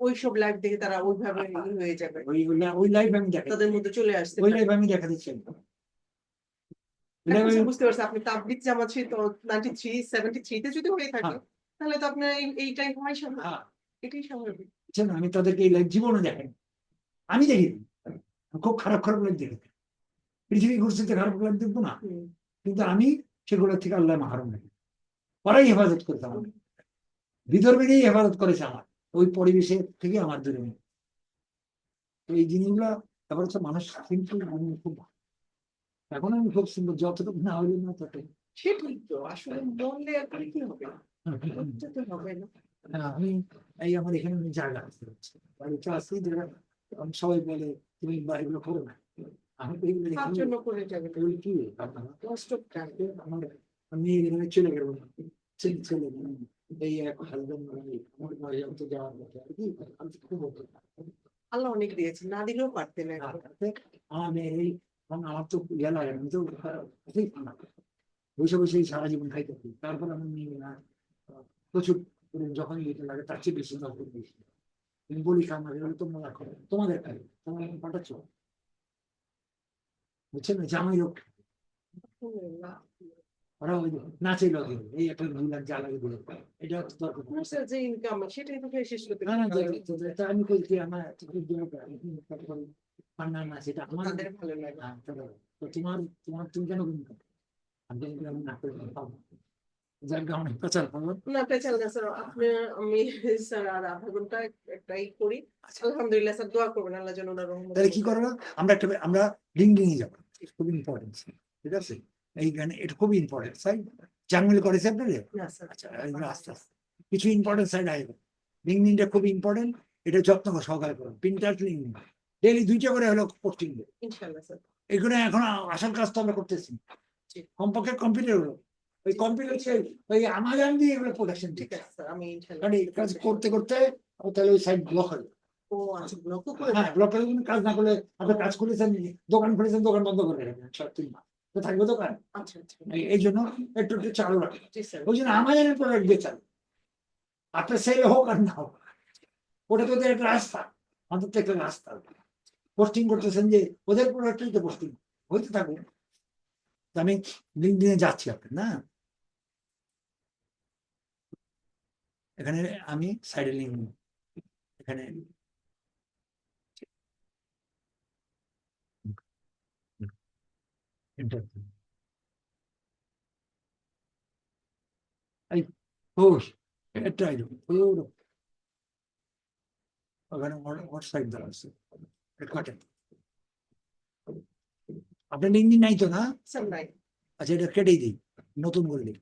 ওইসব লাইফ দেখে তারা ওইভাবে হয়ে যাবে, ওই লাইফ আমি দেখাই, তাদের মধ্যে চলে আসতে ওই পারে। লাইফ আমি দেখা দিচ্ছি। এখন স্যার বুঝতে পারছি আপনি তাবলিগ জামাত তো 73 তে যদি হয়ে থাকে, তাহলে তো আপনার এইটাই হয় স্বাভাবিক, এটাই স্বাভাবিক। আমি তাদেরকে এই লাইফ জীবনে দেখাই, আমি দেখি খুব খারাপ খারাপ লাইফ দেখি, পৃথিবী ঘুরছে খারাপ লাইফ দেখবো না, কিন্তু আমি সেগুলোর থেকে আল্লাহ মাহরুম নাকি, ওরাই হেফাজত করেছে আমার, ভিতর বেরিয়েই হেফাজত করেছে আমার, ওই পরিবেশের থেকে আমার দূরে নেই। তো এই জিনিসগুলা তারপর হচ্ছে মানুষ সিম্পল, আমি খুব এখন আমি খুব সিম্পল, যতটুকু না হইলে না ততটুকু। সেটাই তো আসলে বললে আর কি হবে, করতে তো হবে না। আমি এই আমার এখানে জায়গা আছে, বাড়িতে আসি যারা সবাই বলে তুমি বাড়িগুলো করো না, আমি তো এইগুলো তার জন্য করে যাবে এগুলো কি আপনারা কষ্ট আমার আমি এখানে চলে গেলাম, চলে গেলাম এই এক হাজবেন্ড আমার বাড়ি তো যাওয়ার মতো আর কি, আমি তো খুব আল্লাহ অনেক দিয়েছে, না দিলেও পারতেন এখন। আমি এই আমার তো ইয়ে লাগে, আমি তো বসে বসে সারা জীবন খাইতে পারি, তারপর আমি প্রচুর যখন ইয়ে লাগে তার চেয়ে বেশি দরকার বেশি, আমি বলি খামার এগুলো তোমরা রাখো, তোমাদের খাই, তোমরা পাঠাচ্ছ, বুঝছেন? জামাই হোক আলহামদুলিল্লাহ। ওরা ওই নাচে লগে এই একটা 2 লাখ যা লাগে দিল, এটা দরকার নেই। স্যার যে ইনকাম সেটাই তো শেষ করতে না না, পারবে। তা আমি বলছি আমার পান্না না, সেটা আমার তাদের ভালো লাগে। তো তোমার তোমার তুমি কেন আমি আমি না করে পাবো, যার কারণে প্রচার করবো। না পেছাল না স্যার, আপনি আমি স্যার আর আধা ঘন্টা একটাই করি। আলহামদুলিল্লাহ স্যার, দোয়া করবেন আল্লাহ যেন ওনার রহমত। তাহলে কি করো না, আমরা লিঙ্কিং এ যাবো, খুব ইম্পর্টেন্ট, ঠিক আছে? এই গানে এটা খুবই ইম্পর্টেন্ট সাইড, জাঙ্গল করেছে আপনাদের। না স্যার। আচ্ছা আস্তে আস্তে কিছু ইম্পর্টেন্ট সাইড আসবে, লিঙ্কডিনটা খুব ইম্পর্টেন্ট, এটা যত্ন সহকারে করুন। পিন্টারেস্ট, লিঙ্কডিন ডেইলি 2টা করে হলো পোস্টিং দেয়। ইনশাআল্লাহ স্যার। এগুলো এখন আসল কাজ তো আমরা করতেছি, জি। কমপক্ষে কম্পিউটার হলো ওই কম্পিউটার ওই আমাজন দিয়ে এগুলো প্রোডাকশন ঠিক ঠিক আছে স্যার, আমি ইনশাআল্লাহ কারণ এই কাজ করতে করতে তাহলে ওই সাইড ব্লক হবে। ও আচ্ছা, ব্লকও করে হ্যাঁ, দেন? ব্লক করে দিন, কাজ না করলে আপনি কাজ করেছেন, দোকান খুলেছেন, দোকান বন্ধ করে রাখবেন 7 মাস, তো থাকবে দোকান। আচ্ছা আচ্ছা। এই জন্য একটু একটু চালু রাখেন। জি স্যার। ওই জন্য আমাজনের প্রোডাক্ট দিয়ে চালু, আপনার সেল হোক আর না হোক, ওটা তো ওদের একটা রাস্তা, অন্তত একটা রাস্তা। পোস্টিং করতেছেন যে ওদের প্রোডাক্টই তো পোস্টিং হইতে থাকবে। তো আমি লিঙ্কডিনে যাচ্ছি আপনার না, এখানে আমি সাইডে লিঙ্ক এখানে enter করি। এই পুশ এটা আইলো পুরো ওখানে ওর সাইড দেওয়া আছে, এটা কাটেন। আপনার লিঙ্কডিন নাই তো না? স্যার নাই। আচ্ছা, এটা কেটেই দিই, নতুন করে দিই।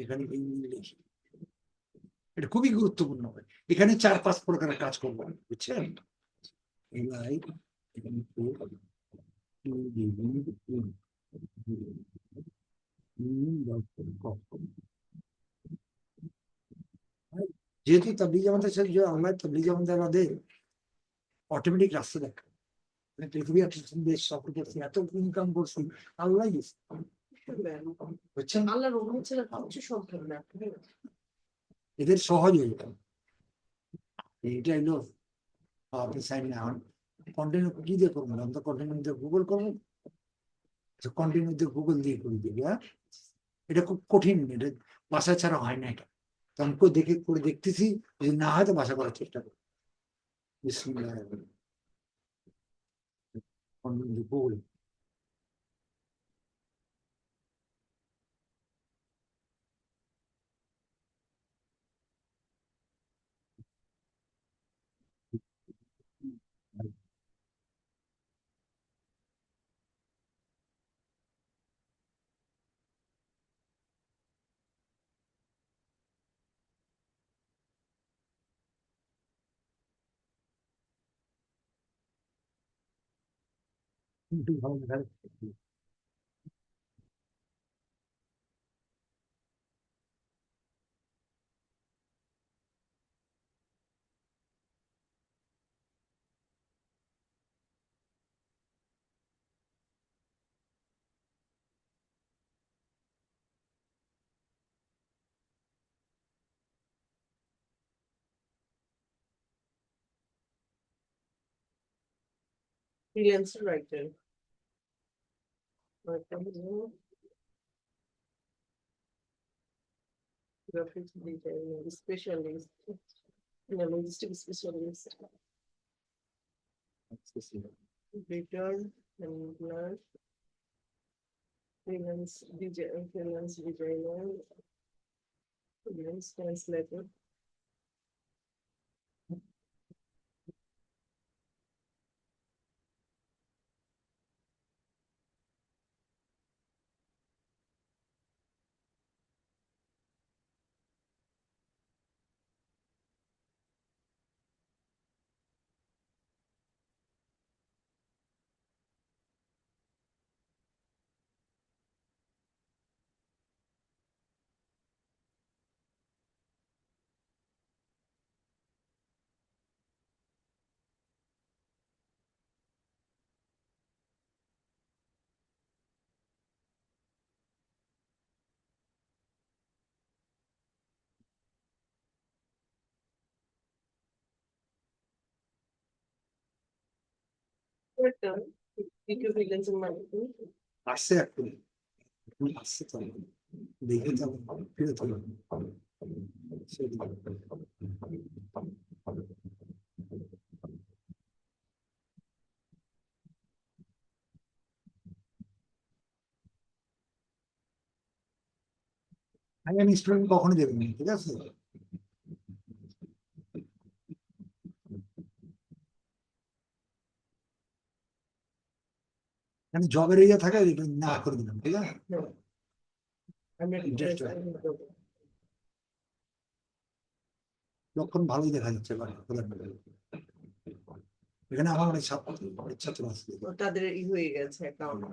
এখানে লিখি, এটা খুবই গুরুত্বপূর্ণ। এখানে 4-5 প্রকারের কাজ করবো, বুঝছেন? এলাই যেহেতু তাবলিগ জামাতের সাথে যে আমরা তাবলিগ জামাতের আমাদের অটোমেটিক রাস্তা দেখা, পৃথিবী দেশ সফর করছি, এত ইনকাম করছি, আল্লাহ গেছে, বুঝছেন? আল্লাহর রহমত ছাড়া কিছু সম্ভব না। এদের সহজ হয়ে যেত। এইটা হলো আপনি সাইন না হন, কন্টেন্ট কি দিয়ে করবেন? আমি তো কন্টেন্ট দিয়ে গুগল করবো, কন্টেন্ট দিয়ে গুগল দিয়ে করে দিবি। হ্যাঁ, এটা খুব কঠিন, এটা বাসা ছাড়া হয় না। এটা তো আমি দেখে করে দেখতেছি, যদি না হয় তো বাসা করার চেষ্টা করি। বিসমিল্লাহ, কন্টেন্ট দিয়ে গুগল। কিন্তু ভালো দেখা যাচ্ছে। Freelancer writer, graphics designer, specialist, logistic specialist, return handler, freelance designer, freelance translator. দ্বিতীয় ফ্রিল্যান্সিং মার্কেটিং। আসছে এক্ষুনি, আসছে তো, দেখে তো ফিরত হলো। আমি স্টুডেন্ট কখনো দেবেন না, ঠিক আছে? আমি জবের ইয়ে থাকে, না করে দিলাম, ঠিক আছে? আমি একটা Interest dress হয়। align করবো। লক্ষণ ভালোই দেখা যাচ্ছে এবার এখানে আমার অনেক ছাত্র আছে। তো তাদের হয়ে গেছে অ্যাকাউন্ট।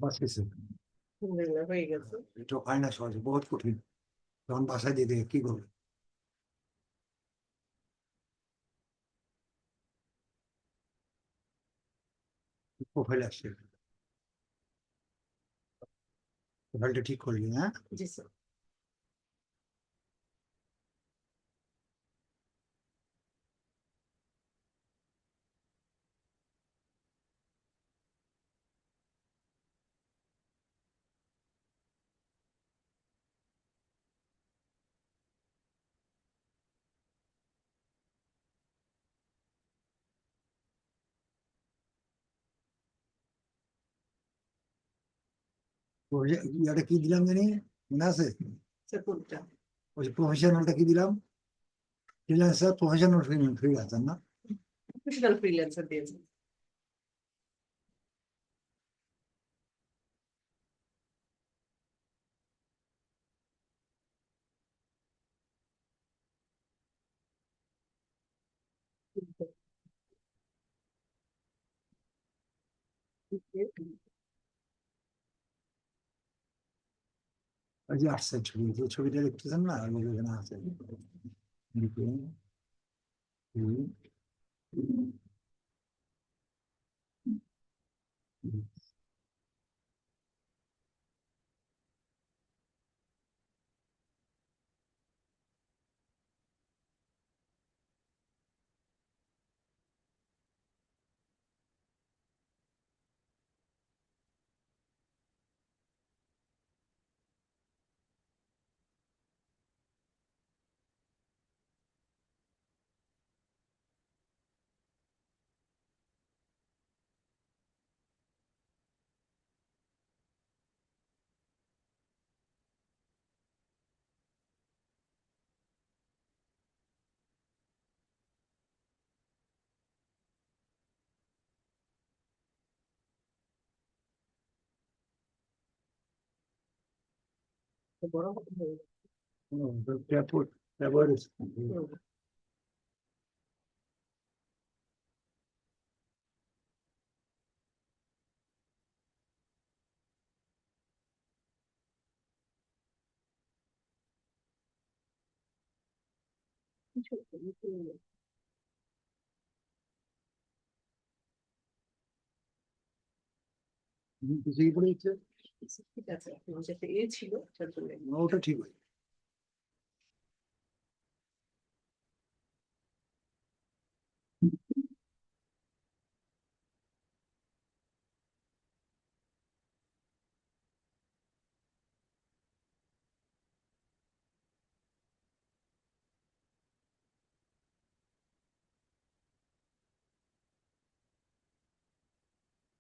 বাস গেছে। আলহামদুলিল্লাহ হয়ে গেছে। এটা হয় না সহজে, বহুত কঠিন। তখন বাসায় দিয়ে দিয়ে কি করবে, প্রোফাইল আসছে, প্রোফাইলটা ঠিক করলি? হ্যাঁ, জি স্যার। ইয়াটা কি দিলাম জানি, মনে আছে? স্যার কোনটা? ওই প্রফেশনালটা কি দিলাম? ফ্রিল্যান্সার, প্রফেশনাল ফ্রিল্যান্সার না? প্রফেশনাল ফ্রিল্যান্সার দিয়েছেন। ওই যে আসছে ছবি, যে ছবিটা দেখতেছেন না, ওই যে এখানে আছে। বড় কথা হয়ে গেছে। ব্যবহার হুম। কিছু পিছিয়ে পড়ে যাচ্ছে। ঠিক আছে, আপনার যেটা ছিল সেটার জন্য। ওটা ঠিক হয়।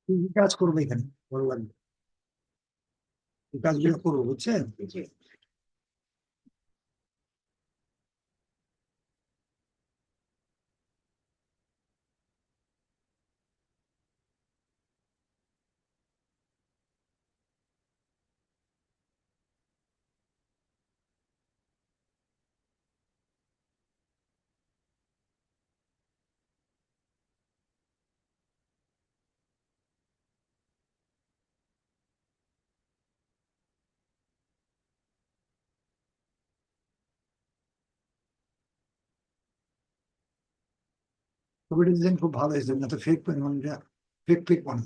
কি কি কাজ করবে এখানে, ভালো লাগবে? এই কাজগুলো করবো, বুঝছেন? জি। ছবিটা ডিজাইন খুব ভালো হয়েছে, না তো ফেক ফেক ফেক মনে।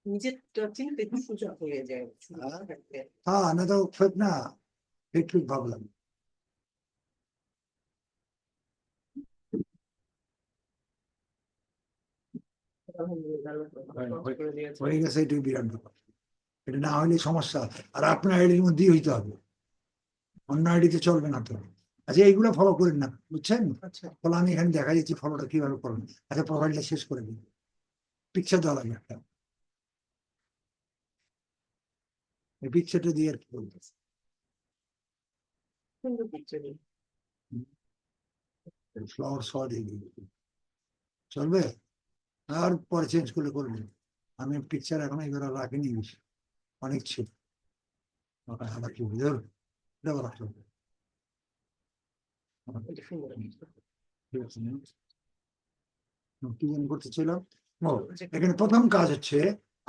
নিজেরটা চিনতে একটু সোজা হয়ে যায় হ্যাঁ। থাকতে। হ্যাঁ, না তো ফেক না, ফেক ফেক ভাবলাম। আলহামদুলিল্লাহ, আল্লাহ সহজ করে দিয়েছে। হয়ে গেছে, এটাই বিরাট ব্যাপার। এটা না হলে সমস্যা। আর আপনার আইডির মধ্যেই হইতে হবে, অন্য আইডিতে চলবে না তো। আচ্ছা, এইগুলো ফলো করেন না, বুঝছেন? আচ্ছা, ফলো আমি এখানে দেখা দিচ্ছি, ফলোটা কিভাবে করবেন। আচ্ছা, প্রোফাইলটা শেষ করে দিন, পিকচার দেওয়া লাগবে একটা। এই পিকচারটা দিয়ে আর কি বলবো। সুন্দর পিকচার। ফ্লাওয়ার শট চলবে, আর পরে চেঞ্জ করলে করবেন। আমি পিকচার এখন এগুলো রাখিনি বেশি, অনেক ছিল। আবার কি বুঝলেন, এটা বলা চলবে। এটা সুন্দর। ঠিক আছে, কি যেন করতেছিলাম। ও, এখানে প্রথম কাজ হচ্ছে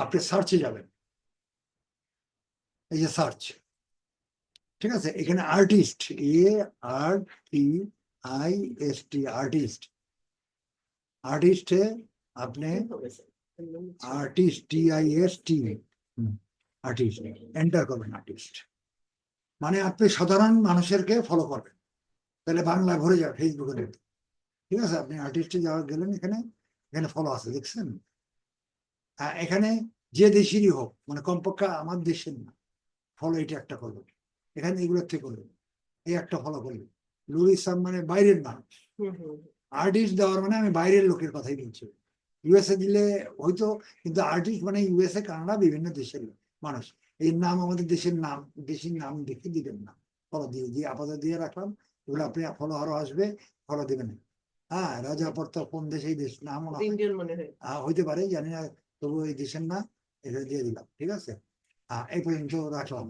আপনি সার্চে যাবেন, এই যে সার্চ, ঠিক আছে? এখানে আর্টিস্ট, ARTIST, আর্টিস্ট, আর্টিস্টে আপনি আর্টিস্ট TIST, আর্টিস্ট এন্টার করবেন। আর্টিস্ট মানে আপনি সাধারণ মানুষেরকে ফলো করবেন, তাহলে বাংলা ভরে যাবে ফেসবুকে দেখতে। ঠিক আছে, আপনি আর্টিস্টে যাওয়া গেলেন, এখানে এখানে ফলো আছে, দেখছেন? এখানে যে দেশেরই হোক, মানে কমপক্ষে আমার দেশের না, ফলো এটা একটা করবেন। এখানে এগুলোর থেকে করবেন, এই একটা ফলো করবেন। নুর ইসলাম মানে বাইরের মানুষ, আর্টিস্ট দেওয়ার মানে আমি বাইরের লোকের কথাই বলছি। ইউএসএ দিলে হয়তো, কিন্তু আর্টিস্ট মানে ইউএসএ, কানাডা, বিভিন্ন দেশের মানুষ। এই নাম আমাদের দেশের নাম, দেশের নাম দেখে দিবেন না, ফলো দিয়ে দিয়ে আপাতত দিয়ে রাখলাম। এগুলো আপনি ফলো আরো আসবে, ফলো দেবেন। হ্যাঁ, রাজা প্রতাপ কোন দেশ, এই দেশ নাম ইন্ডিয়ান মনে হয়। হইতে পারে, জানি না, তবু এই দেশের না, এটা দিয়ে দিলাম। ঠিক আছে, এই পর্যন্ত রাখলাম,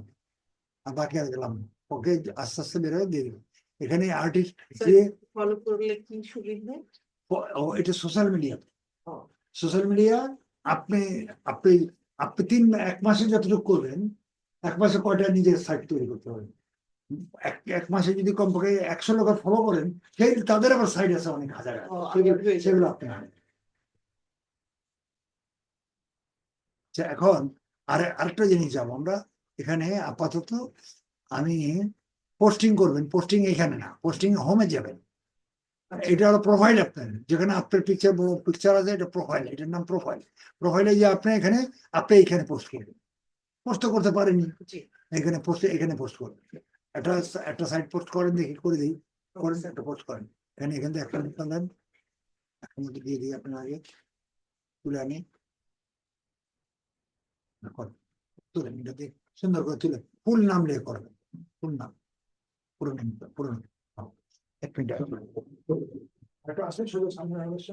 আর বাকি আর দিলাম। ওকে, আস্তে আস্তে বেরোয় দিয়ে দিলাম। এখানে আর্টিস্ট যে ফলো করলে কি সুবিধা? এটা সোশ্যাল মিডিয়া, ও, সোশ্যাল মিডিয়া আপনি আপনি আপনি এক মাসে যতটুকু করবেন, এক মাসে কয়টা নিজের সাইট তৈরি করতে হবে। এক মাসে যদি কমপক্ষে 100 লোক ফলো করেন, সেই তাদের আবার সাইট আছে অনেক হাজার হাজার, সেগুলো আপনি আনেন। আচ্ছা, এখন আরেকটা জিনিস যাবো আমরা। এখানে আপাতত আমি পোস্টিং করবেন, পোস্টিং এখানে না, পোস্টিং হোমে যাবেন। এটা হলো প্রোফাইল আপনার, যেখানে আপনার পিকচার, বড় পিকচার আছে, এটা প্রোফাইল, এটার নাম প্রোফাইল। প্রোফাইলে যে আপনি এখানে, আপনি এখানে পোস্ট করবেন। পোস্ট করতে পারেনি, এখানে পোস্ট, এখানে পোস্ট করবেন। একটা একটা সাইট পোস্ট করেন, দেখি করে দিই, করেন একটা পোস্ট করেন। এখানে এখান থেকে একটা লিখতে দেন, একটা মধ্যে দিয়ে দিই আপনার আগে, তুলে আনি, তুলেন, এটা দিয়ে সুন্দর করে তুলে ফুল নাম লিখে করবেন, ফুল নাম, পুরো নাম, পুরো নাম। এক মিনিট একটা আসে, শুধু সামনে অবশ্য।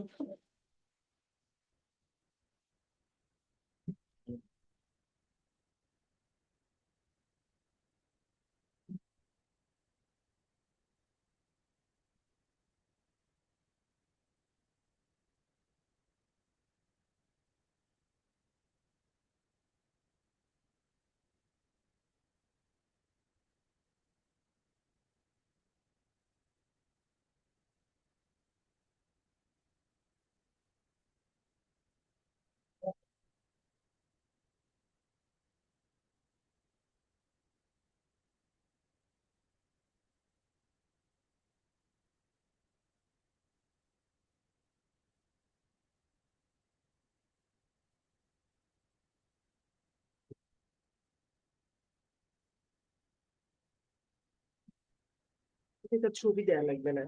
এটা ছবি দেওয়া লাগবে না।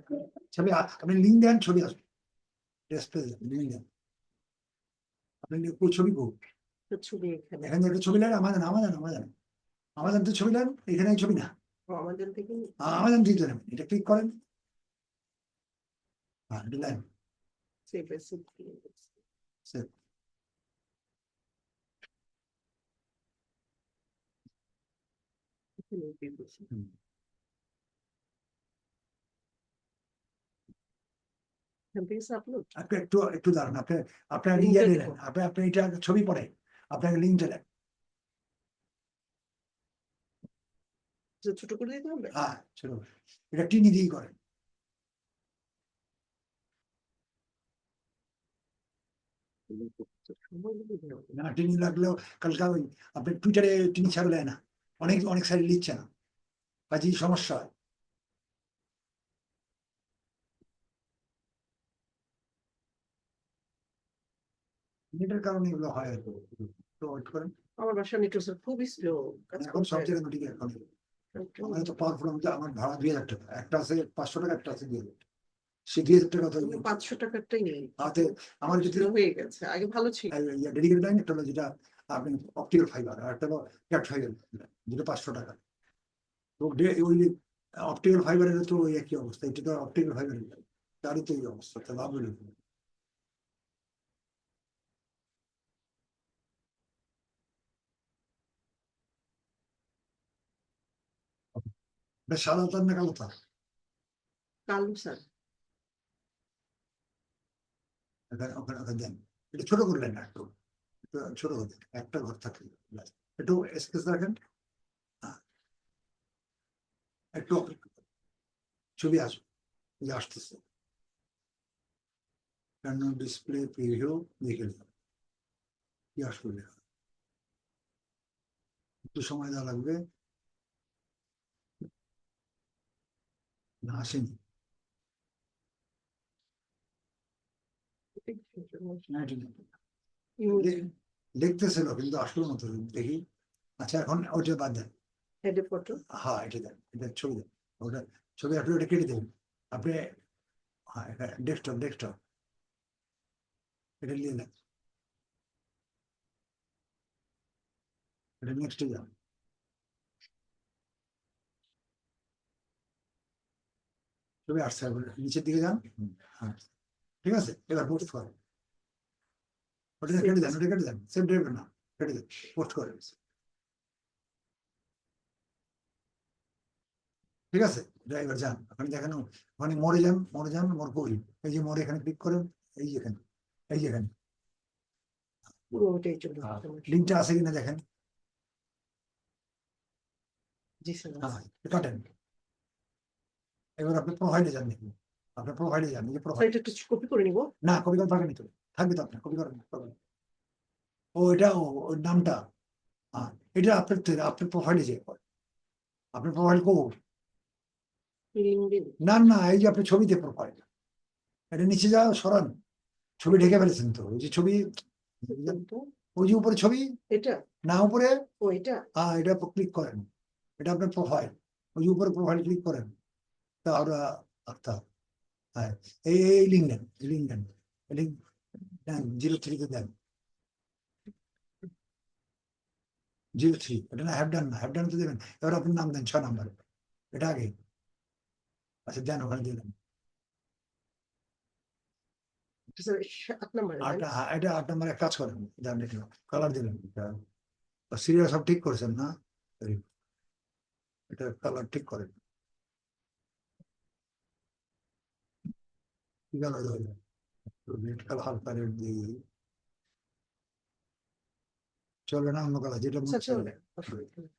ছবি আপনি লিঙ্ক দেন, ছবি আসবে, লিঙ্ক দেন, আপনি ছবি করুন। তো ছবি এখানে এখানে একটা ছবি নেন, আমাদের আমাদের তো ছবি নেন, এখানে ছবি না, আমাদের থেকে আমাদের দিতে নেবেন, এটা ক্লিক করেন, হ্যাঁ এটা নেন, সেভ এসে save। এখানে দিয়ে দিচ্ছি। হুম। এখান থেকে আপলোড আপনি একটু একটু দাঁড়ান, আপনার ইয়ে লিঙ্কটা নিলেন, দিব। আপনি এটা ছবি পড়ে আপনাকে লিঙ্ক দিলেন, ছোট করে দিতে হবে। হ্যাঁ চলো, এটা টিনি দিয়েই করেন। সময় দিতে হবে। না টিনি লাগলেও কালকে ওই আপনি টুইটারে টিনি ছাড়লে না, অনেক অনেক সাইড লিখছে না, কাজেই সমস্যা হয়। নেটের কারণে এগুলো হয় আর কি। তো ওয়েট করেন, আমার বাসার নেটওয়ার্ক খুবই স্লো কাজ এখন সব করতে। জায়গায় নোটিফিকেশন এখন আমাদের তো পাওয়ারফুল, আমার ভাড়া 2000 টাকা, একটা আছে 500 টাকা, একটা আছে 2000, সে 2000 টাকা তো 500 টাকারটাই নেই, হাতে আমার যদি স্লো হয়ে গেছে, আগে ভালো ছিল। ডেডিকেটেড লাইন, একটা হলো যেটা আপনি অপটিক্যাল ফাইবার, আর একটা হলো ক্যাট ফাইবার, যেটা 500 টাকা। তো ওই অপটিক্যাল ফাইবারের তো ওই একই অবস্থা, এটা তো অপটিক্যাল ফাইবার, তারই তো এই অবস্থা, তা লাভ হলো কি? এটা সাদা তার না কালো তার? কালু স্যার ওখানে ওখানে ওখানে দেন, এটা ছোট করলেন না একটু, একটু ছোট করলেন, একটা ঘর থাকলে ব্যাস। একটু স্পেস রাখেন, হ্যাঁ, একটু অপেক্ষা করুন। ছবি আসবে, এই যে আসতেছে, কেন ডিসপ্লে প্রিভিউ দেখে নিলাম, কি আসলে একটু সময় দেওয়া লাগবে, না আসেনি, না এটা না। লিখতেছিল কিন্তু আসলো না তো, দেখি। আচ্ছা এখন ওটা বাদ দেন, হেডে ফটো হ্যাঁ এটা দেন, এটা ছবি দেন, ওটা ছবি আপনি ওটা কেটে দেবেন, আপনি হ্যাঁ ডেস্কটপ ডেস্কটপ এটা নিয়ে নেন, এটা নেক্সটে যান, ছবি আসছে, এবার নিচের দিকে যান, হ্যাঁ ঠিক আছে, এবার পোস্ট করেন, ওটা কেটে দেন, ওটা কেটে দেন, সেভ দেবেন না, কেটে দেন, পোস্ট করেন, ঠিক আছে। ড্রাইভার যান, আপনি দেখেন ওখানে মরে যান, মরে যান, মোর করি, এই যে মরে, এখানে ক্লিক করেন, এই যে এখানে, এই যে এখানে পুরো ওইটাই চলে আসছে। লিঙ্কটা আছে কিনা দেখেন, জি স্যার হ্যাঁ কাটেন। এবার আপনি প্রোফাইলে যান, দেখুন আপনার প্রোফাইলে যান, এই যে স্যার প্রোফাইল, এটা একটু কপি করে নিব। না কপি করার দরকার নেই তো, থাকবে তো আপনার কপি করেন, ও এটা ওর নামটা, হ্যাঁ এটা আপনার আপনার প্রোফাইলে যে আপনার প্রোফাইল কোড, লিঙ্কডিন না না এই যে আপনার ছবিতে প্রোফাইল, এটা নিচে যাও সরান, ছবি ঢেকে ফেলেছেন তো, ওই যে ছবি, কিন্তু ওই যে উপরে ছবি, এটা না উপরে, ও এটা হ্যাঁ এটা ক্লিক করেন, এটা আপনার প্রোফাইল, ওই যে উপরে প্রোফাইল ক্লিক করেন, তাহলে আচ্ছা, হ্যাঁ এই লিঙ্ক দেন, এই লিঙ্ক দেন, লিঙ্ক দেন 03-তে দেন, 03, এটা না হ্যাভ ডান, না হ্যাভ ডান তো দেবেন, এবার আপনি নাম দেন 6 নম্বরে, এটা আগে, আচ্ছা দেন ওখানে দিয়ে দেন, স্যার 7 নম্বরে দেন। আটটা, হ্যাঁ এটা 8 নম্বরে এক কাজ করেন, দেন একটু কালার দিলেন, সিরিয়াল সব ঠিক করেছেন না? Very good. এটা কালার ঠিক করেন, কি কালার হবে, রেড কালার, হালকা রেড দিয়ে চলবে না, অন্য কালার যেটা আচ্ছা চলে অসুবিধা নেই।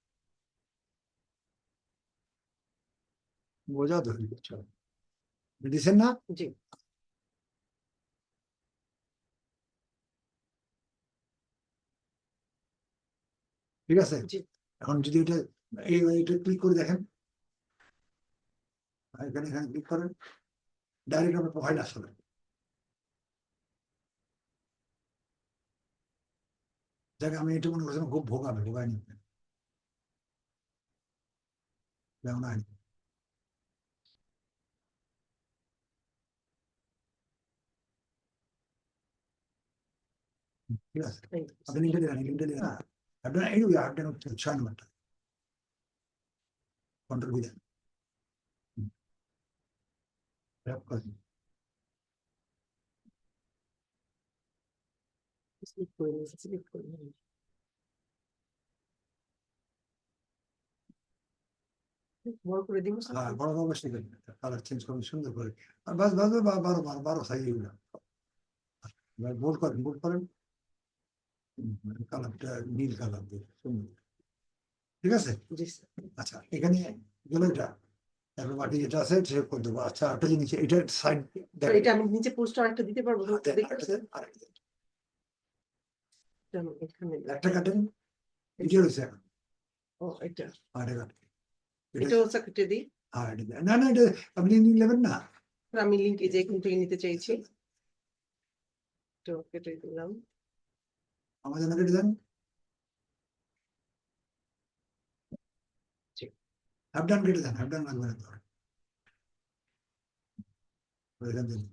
বোঝা ধরি, চলো দিচ্ছেন না, জি ঠিক আছে। জি এখন যদি এটা এটা ক্লিক করে দেখেন, এখানে এখানে ক্লিক করেন, ডাইরেক্ট আপনার প্রোফাইল আসবে, যাকে আমি এটা মনে করছিলাম খুব ভোগাবে, ভোগায়নি, যেমন হয়নি। ঠিক আছে Thank you. আপনি লিঙ্কটা দেন লিঙ্কটা দেন আপনার এই আপনার 6 নম্বরটা কন্ট্রোল দেন Sleep করে নিয়েছি, sleep করে নিয়েছি। বড় করে দিব স্যার? হ্যাঁ বড় অবশ্যই কালার চেঞ্জ করবেন সুন্দর করে আর বাস বাস 12 সাইজ এগুলো বোল্ড করেন কালারটা নীল কালার দিয়ে সুন্দর ঠিক আছে জি স্যার। আচ্ছা এখানে গেল এটা তারপর বাকি যেটা আছে সেভ করে দেবো আচ্ছা একটা জিনিস এটা সাইড স্যার, এটা আমি নিচে পোস্টার একটা দিতে পারবো? দেখতেছেন? এটা আমি এখানে দিই। একটা কাটেন এটা রয়েছে এখন ও, এটা। আর এটা কাটেন। এটাও স্যার কেটে দিই। আর এটা না না এটা আপনি নেবেন না স্যার, আমি লিঙ্ক এই যে এখান থেকে নিতে চাইছি। এটাও কেটে দিলাম। আমার জন্য কেটে দেন জি। হাফ ডান কেটে দেন হাফ ডান লাগবে না তো এখান থেকে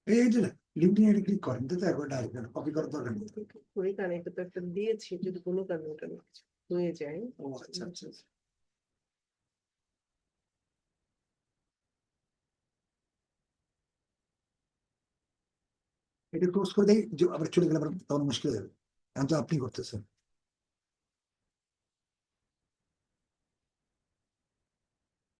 এই যে লিঙ্কডিন এটা ক্লিক করেন তো একবার ডাইরেক্ট কপি করার দরকার নেই করে কারণে এটা তো একটা দিয়েছি, যদি কোনো কারণে ওটা না কিছু হয়ে যায়। ও আচ্ছা আচ্ছা আচ্ছা। এটা ক্লোজ করে দেয় যে আবার চলে গেলে আবার তখন মুশকিল হয়ে যাবে এখন তো আপনি করতেছেন